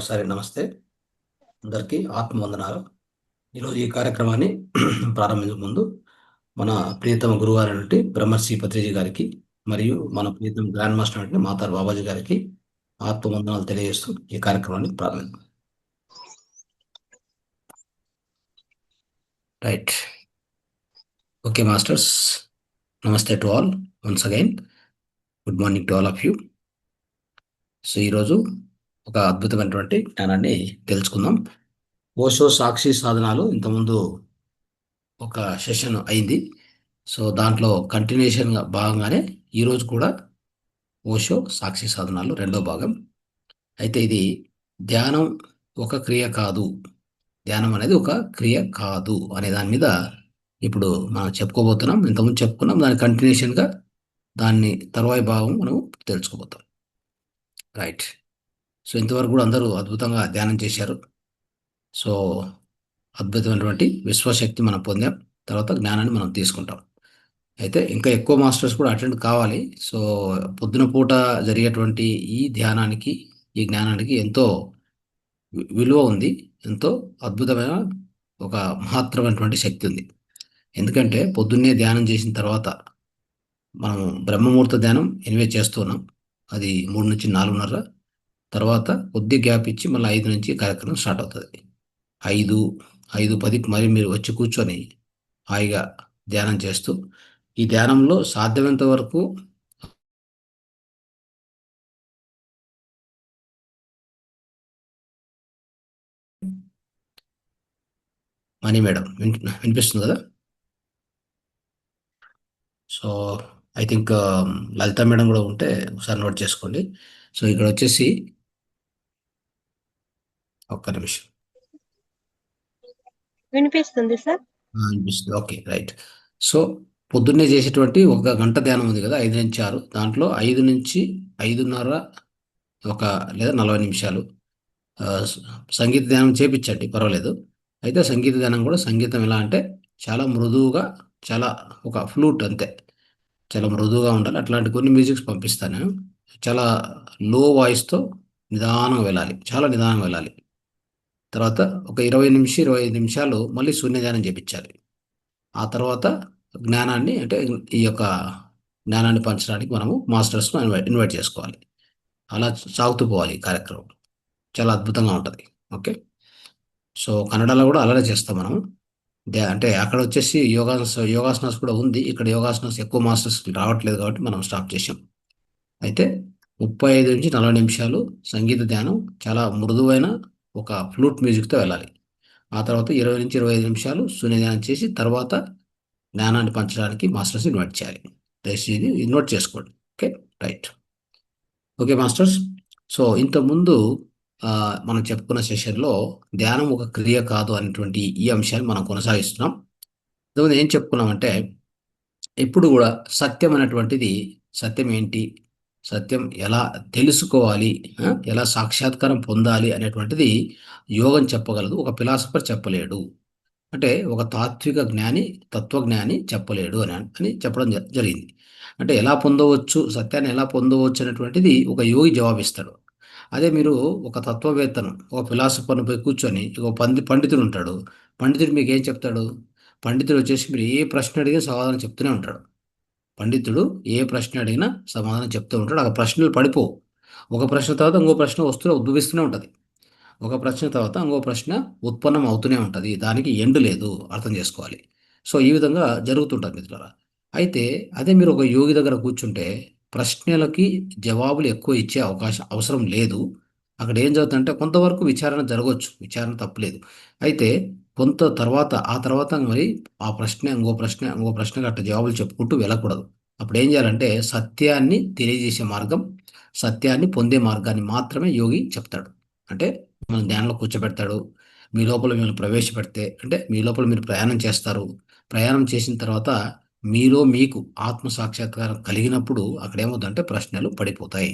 మరొకసారి నమస్తే. అందరికీ ఆత్మవందనాలు. ఈరోజు ఈ కార్యక్రమాన్ని ప్రారంభించే ముందు మన ప్రియతమ గురువారైనటువంటి బ్రహ్మర్షి పత్రిజీ గారికి మరియు మన ప్రియతమ గ్రాండ్ మాస్టర్ అంటే మాతారు బాబాజీ గారికి ఆత్మవందనాలు తెలియజేస్తూ ఈ కార్యక్రమాన్ని ప్రారంభిద్దాం. రైట్. ఓకే మాస్టర్స్, నమస్తే to all. Once again good morning to all of you. So ఈరోజు ఒక అద్భుతమైనటువంటి జ్ఞానాన్ని తెలుసుకుందాం. ఓషో సాక్షి సాధనాలు ఇంతకుముందు ఒక సెషన్ అయింది. సో దాంట్లో కంటిన్యూషన్గా భాగంగానే ఈరోజు కూడా ఓషో సాక్షి సాధనాలు రెండో భాగం. అయితే ఇది ధ్యానం ఒక క్రియ కాదు, ధ్యానం అనేది ఒక క్రియ కాదు అనే దాని మీద ఇప్పుడు మనం చెప్పుకోబోతున్నాం. ఇంతకుముందు చెప్పుకున్నాం, దాని కంటిన్యూషన్గా దాన్ని తర్వాయి భాగం మనం తెలుసుకోబోతాం. రైట్. సో ఇంతవరకు కూడా అందరూ అద్భుతంగా ధ్యానం చేశారు. సో అద్భుతమైనటువంటి విశ్వశక్తి మనం పొందాం. తర్వాత జ్ఞానాన్ని మనం తీసుకుంటాం. అయితే ఇంకా ఎక్కువ మాస్టర్స్ కూడా అటెండ్ కావాలి. సో పొద్దున పూట జరిగేటువంటి ఈ ధ్యానానికి, ఈ జ్ఞానానికి ఎంతో విలువ ఉంది. ఎంతో అద్భుతమైన ఒక మహత్తరమైనటువంటి శక్తి ఉంది. ఎందుకంటే పొద్దున్నే ధ్యానం చేసిన తర్వాత మనం బ్రహ్మముహూర్త ధ్యానం ఎనివే చేస్తున్నాం. అది 3 నుంచి 4:30. తర్వాత కొద్ది గ్యాప్ ఇచ్చి మళ్ళీ 5 నుంచి కార్యక్రమం స్టార్ట్ అవుతుంది. 5:10కి మరి మీరు వచ్చి కూర్చొని హాయిగా ధ్యానం చేస్తూ, ఈ ధ్యానంలో సాధ్యమైనంత వరకు మనీ మేడం వినిపిస్తుంది కదా? So I think Lalitha madam కూడా ఉంటే ఒకసారి నోట్ చేసుకోండి. సో ఇక్కడ వచ్చేసి ఒక్క నిమిషం. వినిపిస్తుంది సార్. వినిపిస్తుంది. Okay, right. సో పొద్దున్నే చేసేటువంటి 1 గంట ధ్యానం ఉంది కదా, 5 నుంచి 6. దాంట్లో 5 నుంచి 5:30 ఒక లేదా 40 నిమిషాలు సంగీత ధ్యానం చేపించండి, పర్వాలేదు. అయితే సంగీత ధ్యానం కూడా సంగీతం ఎలా అంటే చాలా మృదువుగా, చాలా ఒక ఫ్లూట్ అంతే, చాలా మృదువుగా ఉండాలి. అట్లాంటి కొన్ని మ్యూజిక్స్ పంపిస్తాను నేను. చాలా లో వాయిస్తో నిదానంగా వెళ్ళాలి, చాలా నిదానంగా వెళ్ళాలి. తర్వాత ఒక 25 నిమిషాలు మళ్ళీ శూన్యధ్యానం చేపించాలి. ఆ తర్వాత జ్ఞానాన్ని అంటే ఈ యొక్క జ్ఞానాన్ని పంచడానికి మనము మాస్టర్స్ను ఇన్వైట్ చేసుకోవాలి. అలా సాగుతూ పోవాలి ఈ కార్యక్రమం. చాలా అద్భుతంగా ఉంటుంది. ఓకే. సో కన్నడలో కూడా అలానే చేస్తాం మనం. అంటే అక్కడ వచ్చేసి యోగాసనాస్ కూడా ఉంది. ఇక్కడ యోగాసనాస్ ఎక్కువ మాస్టర్స్ రావట్లేదు కాబట్టి మనం స్టాప్ చేసాం. అయితే 35 నుంచి 40 నిమిషాలు సంగీత ధ్యానం చాలా మృదువైన ఒక ఫ్లూట్ మ్యూజిక్తో వెళ్ళాలి. ఆ తర్వాత 20 నుంచి 25 నిమిషాలు శూన్య ధ్యానం చేసి తర్వాత జ్ఞానాన్ని పంచడానికి మాస్టర్స్ ఇన్వైట్ చేయాలి. దయచేసి ఇది ఇన్వైట్ చేసుకోండి. Okay, right. Okay masters. So ఇంతకుముందు మనం చెప్పుకున్న సెషన్లో ధ్యానం ఒక క్రియ కాదు అనేటువంటి ఈ అంశాన్ని మనం కొనసాగిస్తున్నాం. ఇంతకుముందు ఏం చెప్పుకున్నామంటే ఎప్పుడు కూడా సత్యం అనేటువంటిది, సత్యం ఏంటి, సత్యం ఎలా తెలుసుకోవాలి, ఎలా సాక్షాత్కారం పొందాలి అనేటువంటిది యోగం చెప్పగలదు, ఒక ఫిలాసఫర్ చెప్పలేడు. అంటే ఒక తాత్విక జ్ఞాని, తత్వజ్ఞాని చెప్పలేడు అని చెప్పడం జరిగింది. అంటే ఎలా పొందవచ్చు, సత్యాన్ని ఎలా పొందవచ్చు అనేటువంటిది ఒక యోగి జవాబిస్తాడు. అదే మీరు ఒక తత్వవేత్తను, ఒక ఫిలాసఫర్ను పోయి కూర్చొని, ఒక పండితుడు ఉంటాడు. పండితుడు మీకు ఏం చెప్తాడు? పండితుడు వచ్చేసి మీరు ఏ ప్రశ్న అడిగినా సమాధానం చెప్తూనే ఉంటాడు. పండితుడు ఏ ప్రశ్న అడిగినా సమాధానం చెప్తూ ఉంటాడు. ఆ ప్రశ్నలు పడిపోవు. ఒక ప్రశ్న తర్వాత ఇంకో ప్రశ్న ఉద్భవిస్తూనే ఉంటుంది. ఒక ప్రశ్న తర్వాత ఇంకో ప్రశ్న ఉత్పన్నం అవుతూనే ఉంటుంది. దానికి ఎండ్ లేదు, అర్థం చేసుకోవాలి. సో ఈ విధంగా జరుగుతుంటుంది మిత్రులారా. అయితే అదే మీరు ఒక యోగి దగ్గర కూర్చుంటే ప్రశ్నలకి జవాబులు ఎక్కువ ఇచ్చే అవసరం లేదు. అక్కడ ఏం జరుగుతుందంటే కొంతవరకు విచారణ జరగవచ్చు, విచారణ తప్పులేదు. అయితే ఆ తర్వాత మరి ఆ ప్రశ్న ఇంకో ప్రశ్న ఇంకో ప్రశ్నకు అట్లా జవాబులు చెప్పుకుంటూ వెళ్ళకూడదు. అప్పుడు ఏం చేయాలంటే సత్యాన్ని తెలియజేసే మార్గం, సత్యాన్ని పొందే మార్గాన్ని మాత్రమే యోగి చెప్తాడు. అంటే మిమ్మల్ని ధ్యానంలో కూర్చోబెడతాడు. మీ లోపల మిమ్మల్ని ప్రవేశపెడితే అంటే మీ లోపల మీరు ప్రయాణం చేస్తారు. ప్రయాణం చేసిన తర్వాత మీలో మీకు ఆత్మ సాక్షాత్కారం కలిగినప్పుడు అక్కడ ఏమవుతుందంటే ప్రశ్నలు పడిపోతాయి.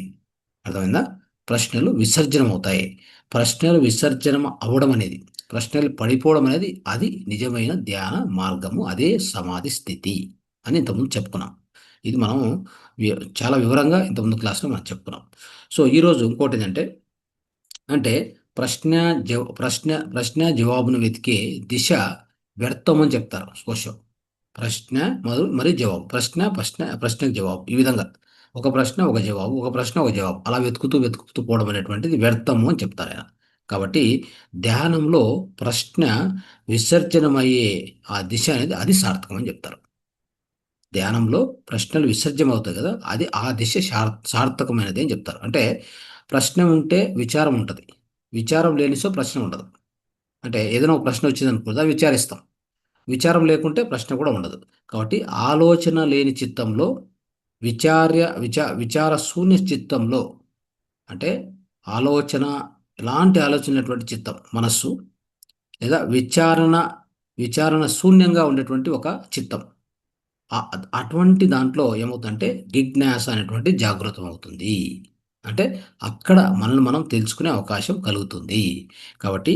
అర్థమైందా? ప్రశ్నలు విసర్జనం అవుతాయి. ప్రశ్నలు విసర్జనం అవ్వడం అనేది, ప్రశ్నలు పడిపోవడం అనేది అది నిజమైన ధ్యాన మార్గము, అదే సమాధి స్థితి అని ఇంతకుముందు చెప్పుకున్నాం. ఇది మనం చాలా వివరంగా ఇంతకుముందు క్లాస్లో మనం చెప్పుకున్నాం. సో ఈరోజు ఇంకోటి ఏంటంటే ప్రశ్న ప్రశ్న జవాబును వెతికే దిశ వ్యర్థం అని చెప్తారు ఓషో. ప్రశ్న మరి జవాబు, ప్రశ్నకు జవాబు, ఈ విధంగా ఒక ప్రశ్న ఒక జవాబు, ఒక ప్రశ్న ఒక జవాబు, అలా వెతుకుతూ వెతుకుతూ పోవడం అనేటువంటిది వ్యర్థము అని చెప్తారు ఆయన. కాబట్టి ధ్యానంలో ప్రశ్న విసర్జనమయ్యే ఆ దిశ అనేది అది సార్థకం అని చెప్తారు. ధ్యానంలో ప్రశ్నలు విసర్జన అవుతాయి కదా, అది ఆ దిశ సార్థకమైనది అని చెప్తారు. అంటే ప్రశ్న ఉంటే విచారం ఉంటుంది, విచారం లేని సో ప్రశ్న ఉండదు. అంటే ఏదైనా ఒక ప్రశ్న వచ్చింది అనుకో, దాన్ని విచారిస్తాం. విచారం లేకుంటే ప్రశ్న కూడా ఉండదు. కాబట్టి ఆలోచన లేని చిత్తంలో, విచార శూన్య చిత్తంలో, అంటే ఆలోచన, ఎలాంటి ఆలోచన లేనటువంటి చిత్తం మనస్సు, లేదా విచారణ శూన్యంగా ఉండేటువంటి ఒక చిత్తం, అటువంటి దాంట్లో ఏమవుతుందంటే జిజ్ఞాస అనేటువంటి జాగృతం అవుతుంది. అంటే అక్కడ మనల్ని మనం తెలుసుకునే అవకాశం కలుగుతుంది. కాబట్టి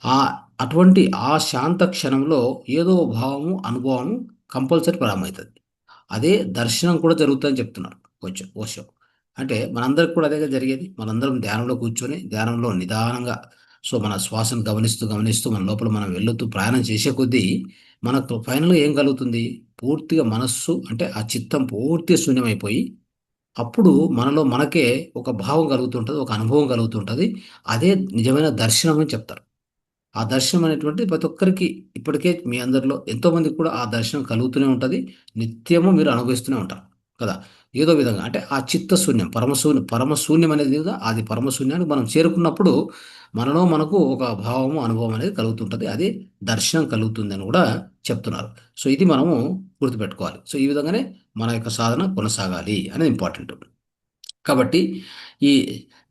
ఆ అటువంటి ఆ శాంత క్షణంలో ఏదో భావము, అనుభవము కంపల్సరీ ప్రారంభమవుతుంది. అదే దర్శనం కూడా జరుగుతుందని చెప్తున్నారు కొంచెం ఓషో. అంటే మనందరికి కూడా అదేగా జరిగేది. మనందరం ధ్యానంలో కూర్చొని, ధ్యానంలో నిదానంగా, సో మన శ్వాసను గమనిస్తూ గమనిస్తూ మన లోపల మనం వెళ్తూ ప్రయాణం చేసే కొద్దీ మనకు ఫైనల్గా ఏం కలుగుతుంది? పూర్తిగా మనస్సు అంటే ఆ చిత్తం పూర్తిగా శూన్యమైపోయి, అప్పుడు మనలో మనకే ఒక భావం కలుగుతుంటది, ఒక అనుభవం కలుగుతుంటది. అదే నిజమైన దర్శనం అని చెప్తారు. ఆ దర్శనం అనేటువంటిది ప్రతి ఒక్కరికి ఇప్పటికే మీ అందరిలో ఎంతోమందికి కూడా ఆ దర్శనం కలుగుతూనే ఉంటది. నిత్యము మీరు అనుభవిస్తూనే ఉంటారు కదా! ఏదో విధంగా అంటే ఆ చిత్తశూన్యం, పరమశూన్యం అనేది కదా, అది పరమశూన్యానికి మనం చేరుకున్నప్పుడు మనలో మనకు ఒక భావము, అనుభవం అనేది కలుగుతుంటది. అది దర్శనం కలుగుతుందని కూడా చెప్తున్నారు. సో ఇది మనము గుర్తుపెట్టుకోవాలి. సో ఈ విధంగానే మన యొక్క సాధన కొనసాగాలి అనేది ఇంపార్టెంట్. కాబట్టి ఈ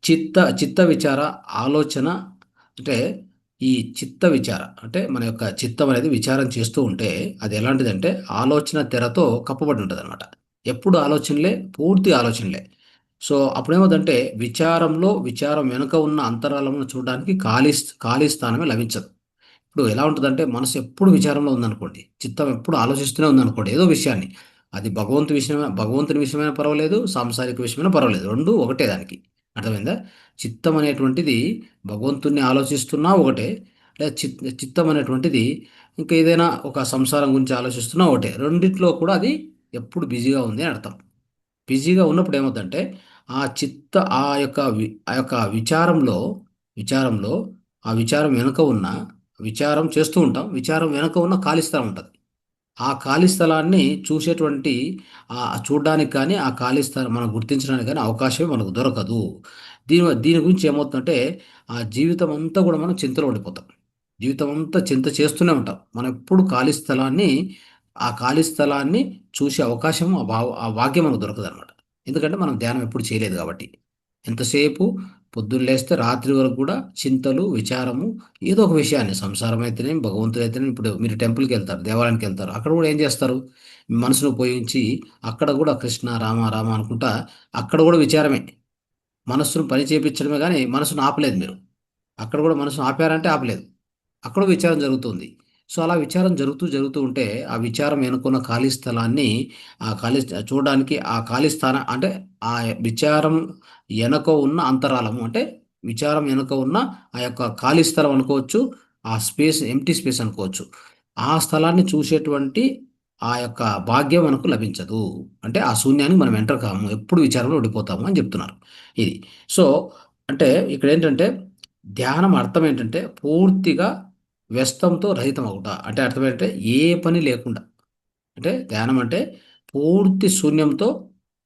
చిత్త విచార ఆలోచన, అంటే ఈ చిత్త విచార అంటే మన యొక్క చిత్తం అనేది విచారం చేస్తూ ఉంటే అది ఎలాంటిదంటే ఆలోచన తెరతో కప్పబడి ఉంటదనమాట. ఎప్పుడు ఆలోచనలే, పూర్తి ఆలోచనలే. సో అప్పుడేమవుతుందంటే విచారం వెనుక ఉన్న అంతరాలను చూడడానికి ఖాళీ స్థానమే లభించదు. ఇప్పుడు ఎలా ఉంటదంటే మనసు ఎప్పుడు విచారంలో ఉందనుకోండి, చిత్తం ఎప్పుడు ఆలోచిస్తూనే ఉందనుకోండి ఏదో విషయాన్ని. అది భగవంతుని విషయమైనా పర్వాలేదు, సాంసారిక విషయమైనా పర్వాలేదు. 2 ఒకటే దానికి. అర్థమైందా? చిత్తం అనేటువంటిది భగవంతుడిని ఆలోచిస్తున్నా ఒకటే. లేదా చిత్తం అనేటువంటిది ఇంకా ఏదైనా ఒక సంసారం గురించి ఆలోచిస్తున్నా ఒకటే. రెండిట్లో కూడా అది ఎప్పుడు బిజీగా ఉంది అని అర్థం. బిజీగా ఉన్నప్పుడు ఏమవుద్దంటే, ఆ యొక్క విచారంలో ఆ విచారం వెనుక ఉన్న, విచారం చేస్తూ ఉంటాం. విచారం వెనుక ఉన్న ఖాళీ స్థలం ఉంటది. ఆ ఖాళీ స్థలాన్ని చూసేటువంటి, చూడ్డానికి కానీ, ఆ ఖాళీ స్థలం మనం గుర్తించడానికి గానీ అవకాశమే మనకు దొరకదు. దీని గురించి ఏమవుతుందంటే, ఆ జీవితం అంతా కూడా మనం చింతలో ఉండిపోతాం. జీవితం అంతా చింత చేస్తూనే ఉంటాం. మనం ఎప్పుడు ఆ ఖాళీ స్థలాన్ని చూసే అవకాశం, ఆ భాగ్యం మనకు దొరకదనమాట. ఎందుకంటే మనం ధ్యానం ఎప్పుడు చేయలేదు కాబట్టి. ఎంతసేపు పొద్దున్న లేస్తే రాత్రి వరకు కూడా చింతలు, విచారము, ఏదో ఒక విషయాన్ని, సంసారం అయితేనేమి, భగవంతుడైతేనేమి. ఇప్పుడు మీరు టెంపుల్‌కెళ్తారు, దేవాలయానికెళ్తారు. అక్కడ కూడా ఏం చేస్తారు? మీ మనసును ఉపయోగించి అక్కడ కూడా కృష్ణ, రామ రామ అనుకుంటా అక్కడ కూడా విచారమే. మనస్సును పని చేపించడమే గానీ మనసును ఆపలేదు మీరు. అక్కడ కూడా మనసును ఆపారంటే ఆపలేదు. అక్కడ విచారం జరుగుతుంది. సో, అలా విచారం జరుగుతూ ఉంటే, ఆ విచారం ఎనుకున్న ఖాళీ స్థలాన్ని, ఆ ఖాళీ చూడడానికి ఆ ఖాళీ స్థానం అంటే, ఆ విచారం ఎనక ఉన్న అంతరాళము అంటే, విచారం ఎనక ఉన్న ఆ యొక్క ఖాళీ స్థలం అనుకోవచ్చు. ఆ స్పేస్, ఎంప్టీ స్పేస్ అనుకోవచ్చు. ఆ స్థలాన్ని చూసేటువంటి ఆ యొక్క భాగ్యం మనకు లభించదు. అంటే ఆ శూన్యానికి మనం ఎంటర్ కాము. ఎప్పుడు విచారంలో ఉండిపోతాము అని చెప్తున్నారు. ఇది. సో, అంటే ఇక్కడేంటంటే ధ్యానం అర్థం ఏంటంటే పూర్తిగా వ్యస్తంతో రహితమగుట. అంటే అర్థమేంటంటే ఏ పని లేకుండా. అంటే ధ్యానం అంటే పూర్తి శూన్యంతో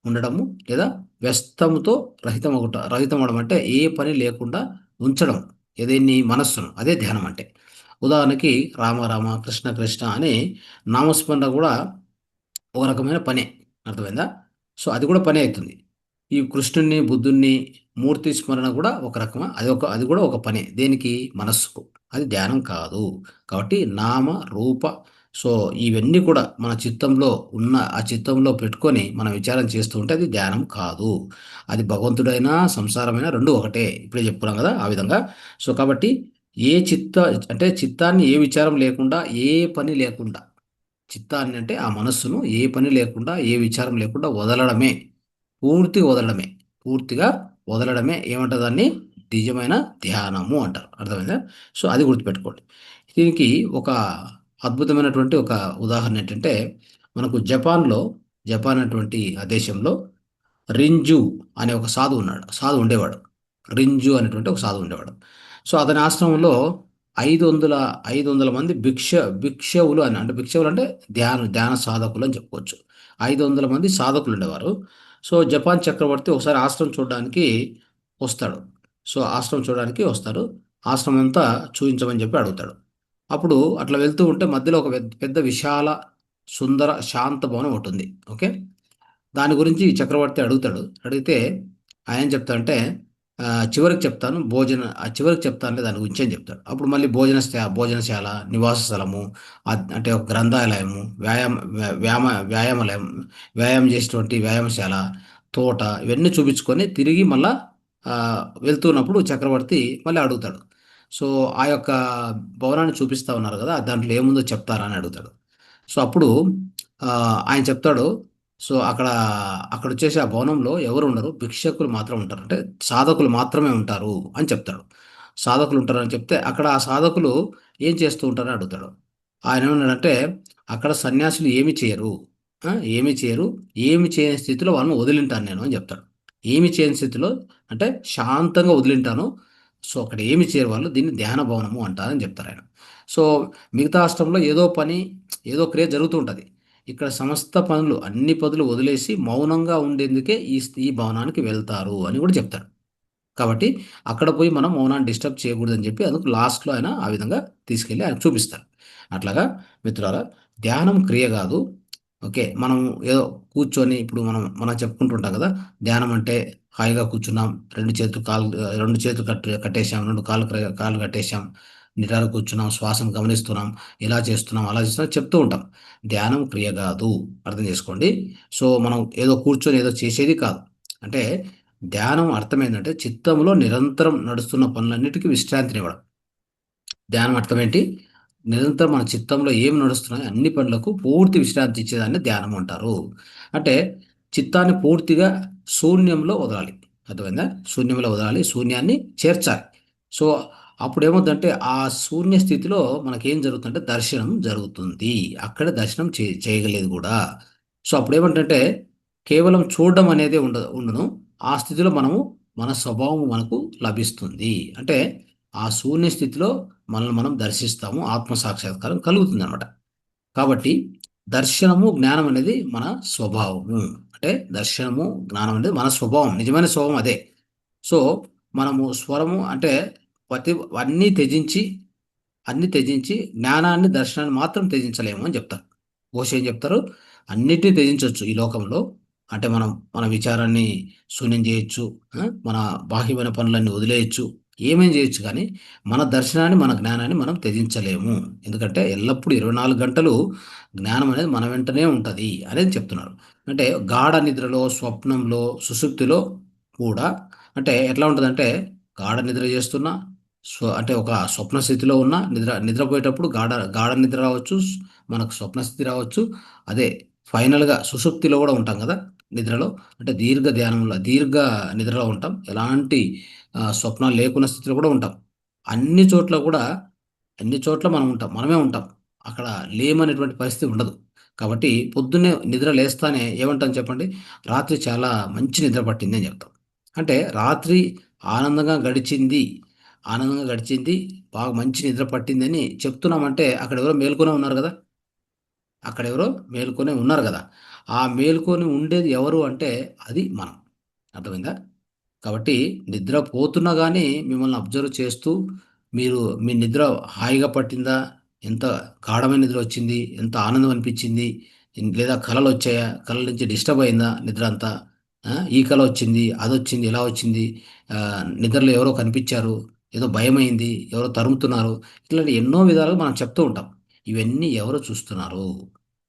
ఉండడము, లేదా వ్యస్తంతో రహితమవ్వడం అంటే ఏ పని లేకుండా ఉంచడం. ఏదేని మనస్సును. అదే ధ్యానం అంటే. ఉదాహరణకి రామ రామ, కృష్ణ కృష్ణ అని నామస్మరణ కూడా ఒక రకమైన పనే. అర్థమైందా? సో, అది కూడా పనే అయితుంది. ఈ కృష్ణుడిని, బుద్ధుడిని, మూర్తి స్మరణ కూడా ఒక రకమా అది కూడా ఒక పనే. దేనికి? మనస్సుకు. అది ధ్యానం కాదు. కాబట్టి నామ, రూప, సో, ఇవన్నీ కూడా మన చిత్తంలో ఆ చిత్తంలో పెట్టుకొని మనం విచారం చేస్తూ ఉంటే అది ధ్యానం కాదు. అది భగవంతుడైనా, సంసారమైనా 2 ఒకటే. ఇప్పుడే చెప్పుకున్నాం కదా! ఆ విధంగా. సో, కాబట్టి ఏ చిత్త అంటే చిత్తాన్ని ఏ విచారం లేకుండా, ఏ పని లేకుండా, చిత్తాన్ని అంటే ఆ మనస్సును ఏ పని లేకుండా, ఏ విచారం లేకుండా వదలడమే. పూర్తిగా వదలడమే. పూర్తిగా వదలడమే ఏమంటారు దాన్ని? నిజమైన ధ్యానము అంటారు. అర్థమైందా? సో, అది గుర్తుపెట్టుకోండి. దీనికి ఒక అద్భుతమైనటువంటి ఒక ఉదాహరణ ఏంటంటే, మనకు జపాన్ అటువంటి ఆ దేశంలో రింజు అనే ఒక సాధువు ఉన్నాడు. సాధువు ఉండేవాడు. రింజు అనేటువంటి ఒక సాధువు ఉండేవాడు. సో, అతని ఆశ్రమంలో 500, 500 మంది భిక్షువులు అని, అంటే భిక్షువులు అంటే ధ్యాన సాధకులు అని చెప్పుకోవచ్చు. 500 మంది సాధకులు ఉండేవారు. సో, జపాన్ చక్రవర్తి ఒకసారి ఆశ్రమం చూడడానికి వస్తాడు. సో, ఆశ్రమం చూడడానికి వస్తాడు. ఆశ్రమం అంతా చూయించమని చెప్పి అడుగుతాడు. అప్పుడు అట్లా వెళ్తూ ఉంటే మధ్యలో ఒక పెద్ద విశాల, సుందర, శాంత భవనం ఒకటుంది. ఓకే. దాని గురించి చక్రవర్తి అడుగుతాడు. అడిగితే ఆయనేం చెప్తాడంటే, చివరికి చెప్తాను, చివరికి చెప్తానులే దాని గురించి అని చెప్తాడు. అప్పుడు మళ్ళీ భోజనశాల, నివాస స్థలము, అంటే ఒక గ్రంథాలయము, వ్యాయామలయం, వ్యాయామం చేసేటువంటి వ్యాయామశాల, తోట, ఇవన్నీ చూపించుకొని తిరిగి మళ్ళా వెళ్తున్నప్పుడు చక్రవర్తి మళ్ళీ అడుగుతాడు. సో, ఆ యొక్క భవనాన్ని చూపిస్తా ఉన్నారు కదా! దాంట్లో ఏముందో చెప్తారా అని అడుగుతాడు. సో, అప్పుడు ఆయన చెప్తాడు. సో, అక్కడొచ్చేసి ఆ భవనంలో ఎవరుండరు. భిక్షకులు మాత్రం ఉంటారు. అంటే సాధకులు మాత్రమే ఉంటారు అని చెప్తాడు. సాధకులు ఉంటారని చెప్తే, అక్కడ ఆ సాధకులు ఏం చేస్తూ ఉంటారని అడుగుతాడు. ఆయనేమన్నాడంటే, అక్కడ సన్యాసులు ఏమి చేయరు. ఏమి చేయరు. ఏమి చేయని స్థితిలో వాళ్ళని వదిలింటాను నేను అని చెప్తాడు. ఏమి చేయని స్థితిలో అంటే శాంతంగా వదిలింటాను. సో, అక్కడ ఏమి చేయరు వాళ్ళు. దీన్ని ధ్యాన భవనము అంటారని చెప్తారాయన. సో, మిగతా రాష్ట్రంలో ఏదో పని, ఏదో క్రియ జరుగుతూ ఉంటది. ఇక్కడ సమస్త పనులు, అన్ని పనులు వదిలేసి మౌనంగా ఉండేందుకే ఈ భవనానికి వెళ్తారు అని కూడా చెప్తాడు. కాబట్టి అక్కడ పోయి మనం మౌనాన్ని డిస్టర్బ్ చేయకూడదని చెప్పి అందుకు లాస్ట్‌లో ఆయన ఆ విధంగా తీసుకెళ్ళి ఆయన చూపిస్తారు. అట్లాగా మిత్రులారా, ధ్యానం క్రియ గాదు. ఓకే. మనం ఏదో కూర్చొని ఇప్పుడు మనం చెప్పుకుంటుంటాం గదా! ధ్యానం అంటే హాయిగా కూర్చున్నాం. 2 చేతులు కట్టేసాం. 2 కాళ్ళు కట్టేసాం. నిటారుగా కూర్చున్నాం. శ్వాసను గమనిస్తున్నాం. ఇలా చేస్తున్నాం, అలా చేస్తున్నాం చెప్తూ ఉంటాం. ధ్యానం క్రియ గాదు. అర్థం చేసుకోండి. సో, మనం ఏదో కూర్చొని ఏదో చేసేది కాదు. అంటే ధ్యానం అర్థమేంటంటే చిత్తంలో నిరంతరం నడుస్తున్న పనులన్నిటికీ విశ్రాంతినివ్వడం. ధ్యానం అర్థమేంటి? నిరంతరం మన చిత్తంలో ఏం నడుస్తున్నాయో అన్ని పనులకు పూర్తి విశ్రాంతి ఇచ్చేదాన్ని ధ్యానం అంటారు. అంటే చిత్తాన్ని పూర్తిగా శూన్యంలో వదలాలి. అర్థమైందా? శూన్యంలో వదలాలి. శూన్యాన్ని చేర్చాలి. సో, అప్పుడేమవుద్దంటే ఆ శూన్య స్థితిలో మనకేం జరుగుతుందంటే దర్శనం జరుగుతుంది. అక్కడే దర్శనం చేయగలేదు గూడా. సో, అప్పుడేమంటంటే కేవలం చూడడం అనేదే ఉండును. ఆ స్థితిలో మన స్వభావం మనకు లభిస్తుంది. అంటే ఆ శూన్య స్థితిలో మనల్ని మనం దర్శిస్తాము. ఆత్మ సాక్షాత్కారం కలుగుతుందనమాట. కాబట్టి దర్శనము, జ్ఞానం అనేది మన స్వభావము. అంటే దర్శనము, జ్ఞానం అనేది మన స్వభావం. నిజమైన స్వభావం అదే. సో, మనము స్వరము అంటే ప్రతి అన్నీ త్యజించి అన్నీ త్యజించి జ్ఞానాన్ని, దర్శనాన్ని మాత్రం త్యజించలేము అని చెప్తారు. ఓషో ఏం చెప్తారు? అన్నిటిని త్యజించొచ్చు ఈ లోకంలో. అంటే మనం మన విచారాన్ని శూన్యం చేయొచ్చు. మన బాహ్యమైన పనులన్నీ వదిలేయొచ్చు. ఏమేం చేయొచ్చు కానీ, మన దర్శనాన్ని, మన జ్ఞానాన్ని మనం త్యజించలేము. ఎందుకంటే ఎల్లప్పుడూ 24 గంటలు జ్ఞానం అనేది మన వెంటనే ఉంటది అనేది చెప్తున్నారు. అంటే గాఢ నిద్రలో, స్వప్నంలో, సుషుప్తిలో కూడా అంటే ఎట్లా ఉంటదంటే, గాఢ నిద్ర చేస్తున్నా, అంటే ఒక స్వప్న స్థితిలో ఉన్న నిద్రపోయేటప్పుడు గాఢ నిద్ర రావచ్చు. మనకు స్వప్న స్థితి రావచ్చు. అదే ఫైనల్‌గా సుషుప్తిలో గూడా ఉంటాం గదా! నిద్రలో. అంటే దీర్ఘ నిద్రలో ఉంటాం. ఎలాంటి స్వప్నాలు లేకున్న స్థితిలో గూడా ఉంటాం. అన్ని చోట్ల గూడా అన్ని చోట్ల మనం ఉంటాం. మనమే ఉంటాం. అక్కడ లేమనేటువంటి పరిస్థితి ఉండదు. కాబట్టి పొద్దున్నే నిద్ర లేస్తానే ఏమంటాం చెప్పండి? రాత్రి చాలా మంచి నిద్ర పట్టింది అని చెప్తాం. అంటే రాత్రి ఆనందంగా గడిచింది. ఆనందంగా గడిచింది. బాగా మంచి నిద్ర పట్టిందని చెప్తున్నామంటే అక్కడెవరో మేల్కొనే ఉన్నారు గదా! అక్కడెవరో మేల్కొనే ఉన్నారు గదా! ఆ మేల్కొని ఉండేది ఎవరు అంటే అది మనం. అర్థమైందా? కాబట్టి నిద్ర పోతున్నా గానీ మిమ్మల్ని అబ్జర్వ్ చేస్తూ మీ నిద్ర హాయిగా పట్టిందా? ఎంత గాఢమైన నిద్ర వచ్చింది? ఎంత ఆనందం అనిపించింది? లేదా కలలొచ్చాయా? కలల నుంచి డిస్టర్బ్ అయిందా నిద్ర అంతా? ఈ కల వచ్చింది, అదొచ్చింది, ఇలా వచ్చింది. నిద్రలో ఎవరో కనిపించారు. ఏదో భయమైంది. ఎవరో తరుముతున్నారు. ఇట్లాంటి ఎన్నో విధాలుగా మనం చెప్తూ ఉంటాం. ఇవన్నీ ఎవరు చూస్తున్నారు?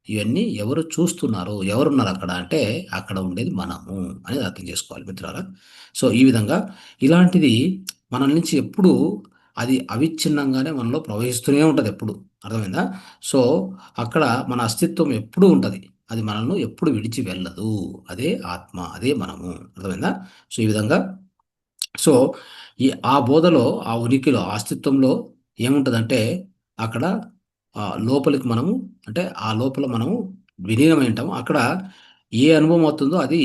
ఇవన్నీ ఎవరు చూస్తున్నారు? ఎవరున్నారక్కడ అంటే అక్కడ ఉండేది మనము అనేది అర్థం చేసుకోవాలి మిత్రులారా. సో, ఈ విధంగా ఇలాంటిది మన నుంచి ఎప్పుడూ అది అవిచ్ఛిన్నంగానే మనలో ప్రవహిస్తూనే ఉంటదెప్పుడు. అర్థమైందా? సో, అక్కడ మన అస్తిత్వం ఎప్పుడూ ఉంటది. అది మనల్ని ఎప్పుడు విడిచి వెళ్ళదు. అదే ఆత్మ. అదే మనము. అర్థమైందా? సో, ఈ విధంగా సో ఆ బోధలో, ఆ ఉనికిలో, ఆ అస్తిత్వంలో ఏముంటదంటే అక్కడ లోపలికి మనము, అంటే ఆ లోపల మనము విలీనమై ఉంటాము. అక్కడ ఏ అనుభవం అవుతుందో అది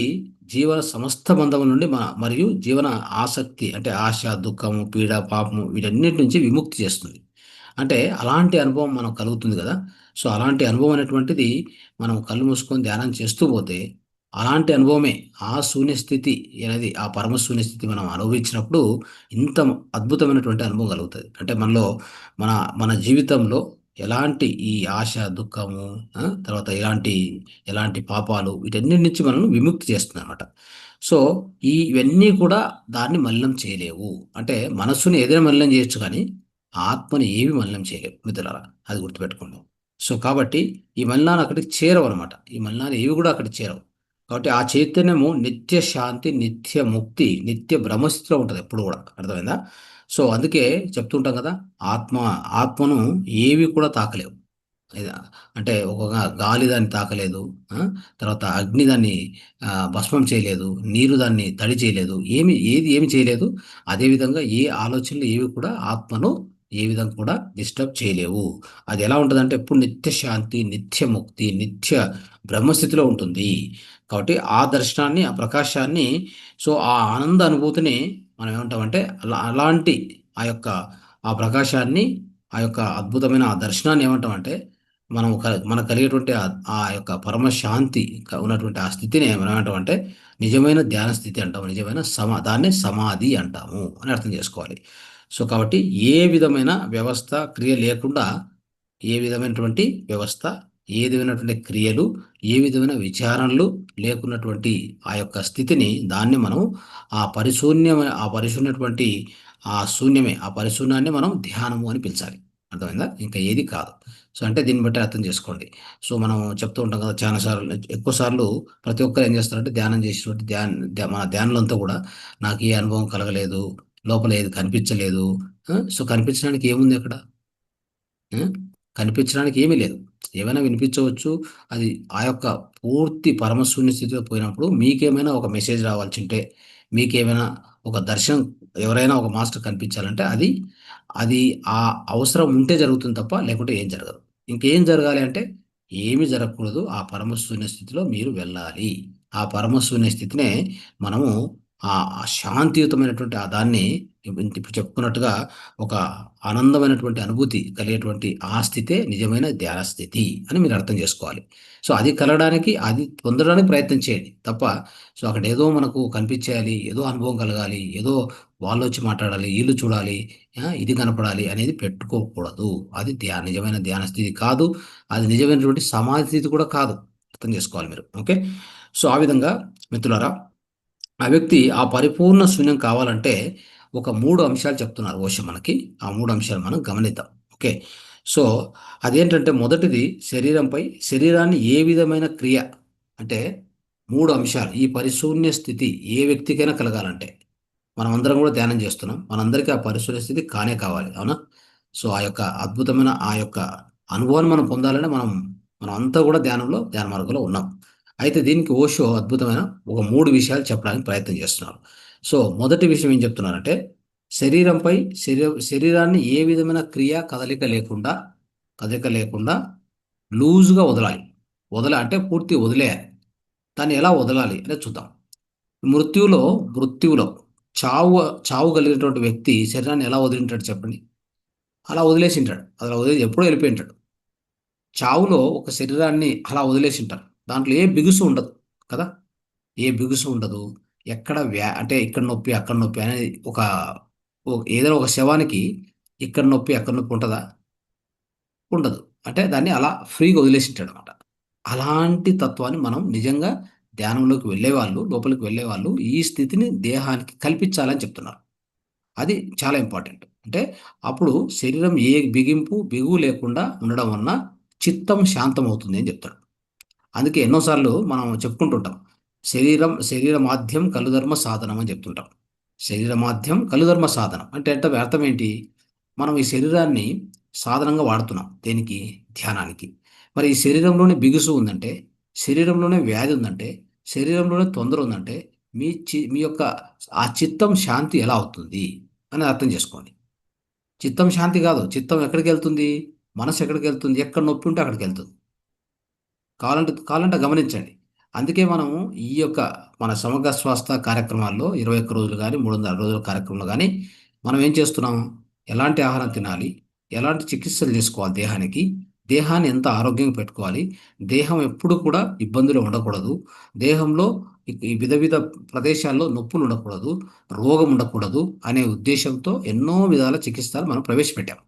జీవన సమస్త బంధముల నుండి మరియు జీవన ఆసక్తి అంటే ఆశ, దుఃఖము, పీడ, పాపము వీటన్నిటి నుంచి విముక్తి చేస్తుంది. అంటే అలాంటి అనుభవం మనకు కలుగుతుంది కదా! సో, అలాంటి అనుభవం అనేటువంటిది మనం కళ్ళు మూసుకొని ధ్యానం చేస్తూ పోతే అలాంటి అనుభవమే, ఆ శూన్య స్థితి అనేది, ఆ పరమ శూన్య స్థితి మనం అనుభవించినప్పుడు ఇంత అద్భుతమైనటువంటి అనుభవం కలుగుతది. అంటే మనలో మన మన జీవితంలో ఎలాంటి ఈ ఆశ, దుఃఖము, తర్వాత ఎలాంటి పాపాలు వీటన్నిటి నుంచి మనల్ని విముక్తి చేస్తుందనమాట. సో, ఇవన్నీ కూడా దాన్ని మలినం చేయలేవు. అంటే మనస్సుని ఏదైనా మలినం చేయొచ్చు కానీ, ఆత్మని ఏవి మలినం చేయలేవు మిత్రులారా. అది గుర్తుపెట్టుకోండి. సో, కాబట్టి ఈ మలినాలు అక్కడికి చేరవనమాట. ఈ మలినాలు ఏవి కూడా అక్కడికి చేరవు. కాబట్టి ఆ చైతన్యము నిత్య శాంతి, నిత్య ముక్తి, నిత్య బ్రహ్మస్థితిలో ఉంటది ఎప్పుడు గూడా. అర్థమైందా? సో, అందుకే చెప్తుంటాం గదా! ఆత్మ ఆత్మను ఏవి కూడా తాకలేవు. ఇదా అంటే ఒక గాలి దాన్ని తాకలేదు. ఆ! తర్వాత అగ్ని దాన్ని భస్మం చేయలేదు. నీరు దాన్ని తడి చేయలేదు. ఏమి చేయలేదు. అదేవిధంగా ఏ ఆలోచనలు ఏవి కూడా ఆత్మను ఏ విధంగా కూడా డిస్టర్బ్ చేయలేవు. అది ఎలా ఉంటదంటే ఎప్పుడు నిత్య శాంతి, నిత్య ముక్తి, నిత్య బ్రహ్మస్థితిలో ఉంటుంది. కాబట్టి ఆ దర్శనాన్ని, ఆ ప్రకాశాన్ని, సో, ఆ ఆనంద అనుభూతిని మనం ఏమంటామంటే అలాంటి ఆ యొక్క ఆ ప్రకాశాన్ని, ఆ యొక్క అద్భుతమైన ఆ దర్శనాన్ని ఏమంటామంటే మనం మనకు కలిగేటువంటి ఆ యొక్క పరమశాంతి ఉన్నటువంటి ఆ స్థితిని మనం ఏమంటామంటే నిజమైన ధ్యాన స్థితి అంటాము. నిజమైన దాన్నే సమాధి అంటాము అని అర్థం చేసుకోవాలి. సో, కాబట్టి ఏ విధమైన వ్యవస్థ, క్రియ లేకుండా, ఏ విధమైనటువంటి వ్యవస్థ, ఏ విధమైనటువంటి క్రియలు, ఏ విధమైన విచారణలు లేకున్నటువంటి ఆ యొక్క స్థితిని, దాన్ని మనం ఆ పరిశూన్యటువంటి ఆ శూన్యమే, ఆ పరిశూన్యాన్ని మనం ధ్యానము అని పిలిచాలి. అర్థమైందా? ఇంకా ఏది కాదు. సో, అంటే దీన్ని బట్టి అర్థం చేసుకోండి. సో, మనం చెప్తూ ఉంటాం కదా! చాలా సార్లు, ఎక్కువ సార్లు ప్రతి ఒక్కరు ఏం చేస్తారంటే ధ్యానం చేసేటువంటి మన ధ్యానులంతా కూడా నాకు ఏ అనుభవం కలగలేదు. లోపల ఏది కనిపించలేదు. సో, కనిపించడానికి ఏముంది అక్కడ? ఆ! కనిపించడానికి ఏమీ లేదు. ఏమైనా వినిపించవచ్చు. అది ఆ యొక్క పూర్తి పరమశూన్య స్థితిలో పోయినప్పుడు మీకేమైనా ఒక మెసేజ్ రావాల్సుంటే, మీకేమైనా ఒక దర్శనం, ఎవరైనా ఒక మాస్టర్ కనిపించాలంటే అది ఆ అవసరం ఉంటే జరుగుతుంది తప్ప లేకుంటే ఏం జరగదు. ఇంకేం జరగాలి అంటే ఏమి జరగకూడదు. ఆ పరమశూన్య స్థితిలో మీరు వెళ్ళాలి. ఆ పరమశూన్య స్థితినే మనము ఆ శాంతియుతమైనటువంటి ఆ దాన్ని ఇప్పుడు చెప్పుకున్నట్టుగా ఒక ఆనందమైనటువంటి అనుభూతి కలిగేటువంటి ఆ స్థితే నిజమైన ధ్యాన స్థితి అని మీరు అర్థం చేసుకోవాలి. సో, అది కలగడానికి, అది పొందడానికి ప్రయత్నం చేయండి తప్ప, సో, అక్కడ ఏదో మనకు కనిపించేయాలి, ఏదో అనుభవం కలగాలి, ఏదో వాళ్ళొచ్చి మాట్లాడాలి, ఈళ్ళు చూడాలి, ఇది కనపడాలి అనేది పెట్టుకోకూడదు. అది నిజమైన ధ్యాన స్థితి కాదు. అది నిజమైనటువంటి సమాధి స్థితి కూడా కాదు. అర్థం చేసుకోవాలి మీరు. ఓకే. సో, ఆ విధంగా మిత్రులారా, ఆ వ్యక్తి ఆ పరిపూర్ణ శూన్యం కావాలంటే ఒక 3 అంశాలు చెప్తున్నారు ఓషో మనకి. ఆ 3 అంశాలు మనం గమనిద్దాం. ఓకే. సో, అదేంటంటే మొదటిది శరీరాన్ని ఏ విధమైన క్రియ, అంటే 3 అంశాలు ఈ పరిశూన్య స్థితి ఏ వ్యక్తికైనా కలగాలంటే, మనమందరం కూడా ధ్యానం చేస్తున్నాం. మనందరికీ ఆ పరిశుద్ధ స్థితి కానే కావాలి. అవునా? సో, ఆ యొక్క అద్భుతమైన ఆ యొక్క అనుభవాన్ని మనం పొందాలంటే మనం అంతా కూడా ధ్యాన మార్గంలో ఉన్నాం. అయితే దీనికి ఓషో అద్భుతమైన ఒక 3 విషయాలు చెప్పడానికి ప్రయత్నం చేస్తున్నారు. సో, మొదటి విషయం ఏం చెప్తున్నారంటే శరీరంపై శరీరాన్ని ఏ విధమైన కదలిక లేకుండా లూజ్‌గా వదలాలి. అంటే పూర్తిగా వదిలేయాలి. దాన్ని ఎలా వదలాలి అనేది చూద్దాం. మృత్యువులో మృత్యువులో చావు చావు కలిగినటువంటి వ్యక్తి శరీరాన్ని ఎలా వదిలింటాడు చెప్పండి? అలా వదిలేసింటాడు. అలా వదిలేసి ఎప్పుడో వెళ్ళిపోయింటాడు. చావులో ఒక శరీరాన్ని అలా వదిలేసింటారు. దాంట్లో ఏ బిగుసు ఉండదు కదా! ఏ బిగుసు ఉండదు. ఎక్కడ అంటే ఇక్కడ నొప్పి, అక్కడ నొప్పి అనేది ఏదైనా ఒక శవానికి ఇక్కడ నొప్పి, అక్కడ నొప్పి ఉంటదా? ఉండదు. అంటే దాన్ని అలా ఫ్రీగా వదిలేసింటాడనమాట. అలాంటి తత్వాన్ని మనం నిజంగా ధ్యానంలోకి వెళ్ళేవాళ్ళు, లోపలికి వెళ్ళేవాళ్ళు ఈ స్థితిని దేహానికి కల్పించాలని చెప్తున్నారు. అది చాలా ఇంపార్టెంట్. అంటే అప్పుడు శరీరం ఏ బిగువు లేకుండా ఉండడం వలన చిత్తం శాంతమవుతుంది అని చెప్తాడు. అందుకే ఎన్నో సార్లు మనం చెప్పుకుంటుంటాం. శరీరమాద్యం కలుధర్మ సాధనం అని చెప్తుంటాం. శరీరమాద్యం కలుధర్మ సాధనం. అంటే అర్థం ఏంటి? మనం ఈ శరీరాన్ని సాధనంగా వాడుతున్నాం. దేనికి? ధ్యానానికి. మరి ఈ శరీరంలోనే బిగుసు ఉందంటే, శరీరంలోనే వ్యాధి ఉందంటే, శరీరంలోనే తొందర ఉందంటే, మీ యొక్క ఆ చిత్తం శాంతి ఎలా అవుతుంది అని అర్థం చేసుకోండి. చిత్తం శాంతి కాదు. చిత్తం ఎక్కడికి వెళ్తుంది? మనసు ఎక్కడికి వెళ్తుంది? ఎక్కడ నొప్పి ఉంటే అక్కడికి వెళ్తుంది. కావాలంటే గమనించండి. అందుకే మనం ఈ యొక్క మన సమగ్ర స్వాస్థ్య కార్యక్రమాల్లో 21 రోజులు గానీ, 300 రోజుల కార్యక్రమంలో గానీ, మనం ఏం చేస్తున్నాం? ఎలాంటి ఆహారం తినాలి? ఎలాంటి చికిత్సలు చేసుకోవాలి దేహానికి? దేహాన్ని ఎంత ఆరోగ్యంగా పెట్టుకోవాలి? దేహం ఎప్పుడు కూడా ఇబ్బందులు ఉండకూడదు. దేహంలో ఈ విధ విధ ప్రదేశాల్లో నొప్పులు ఉండకూడదు. రోగం ఉండకూడదు అనే ఉద్దేశ్యంతో ఎన్నో విధాల చికిత్సలు మనం ప్రవేశపెట్టాం.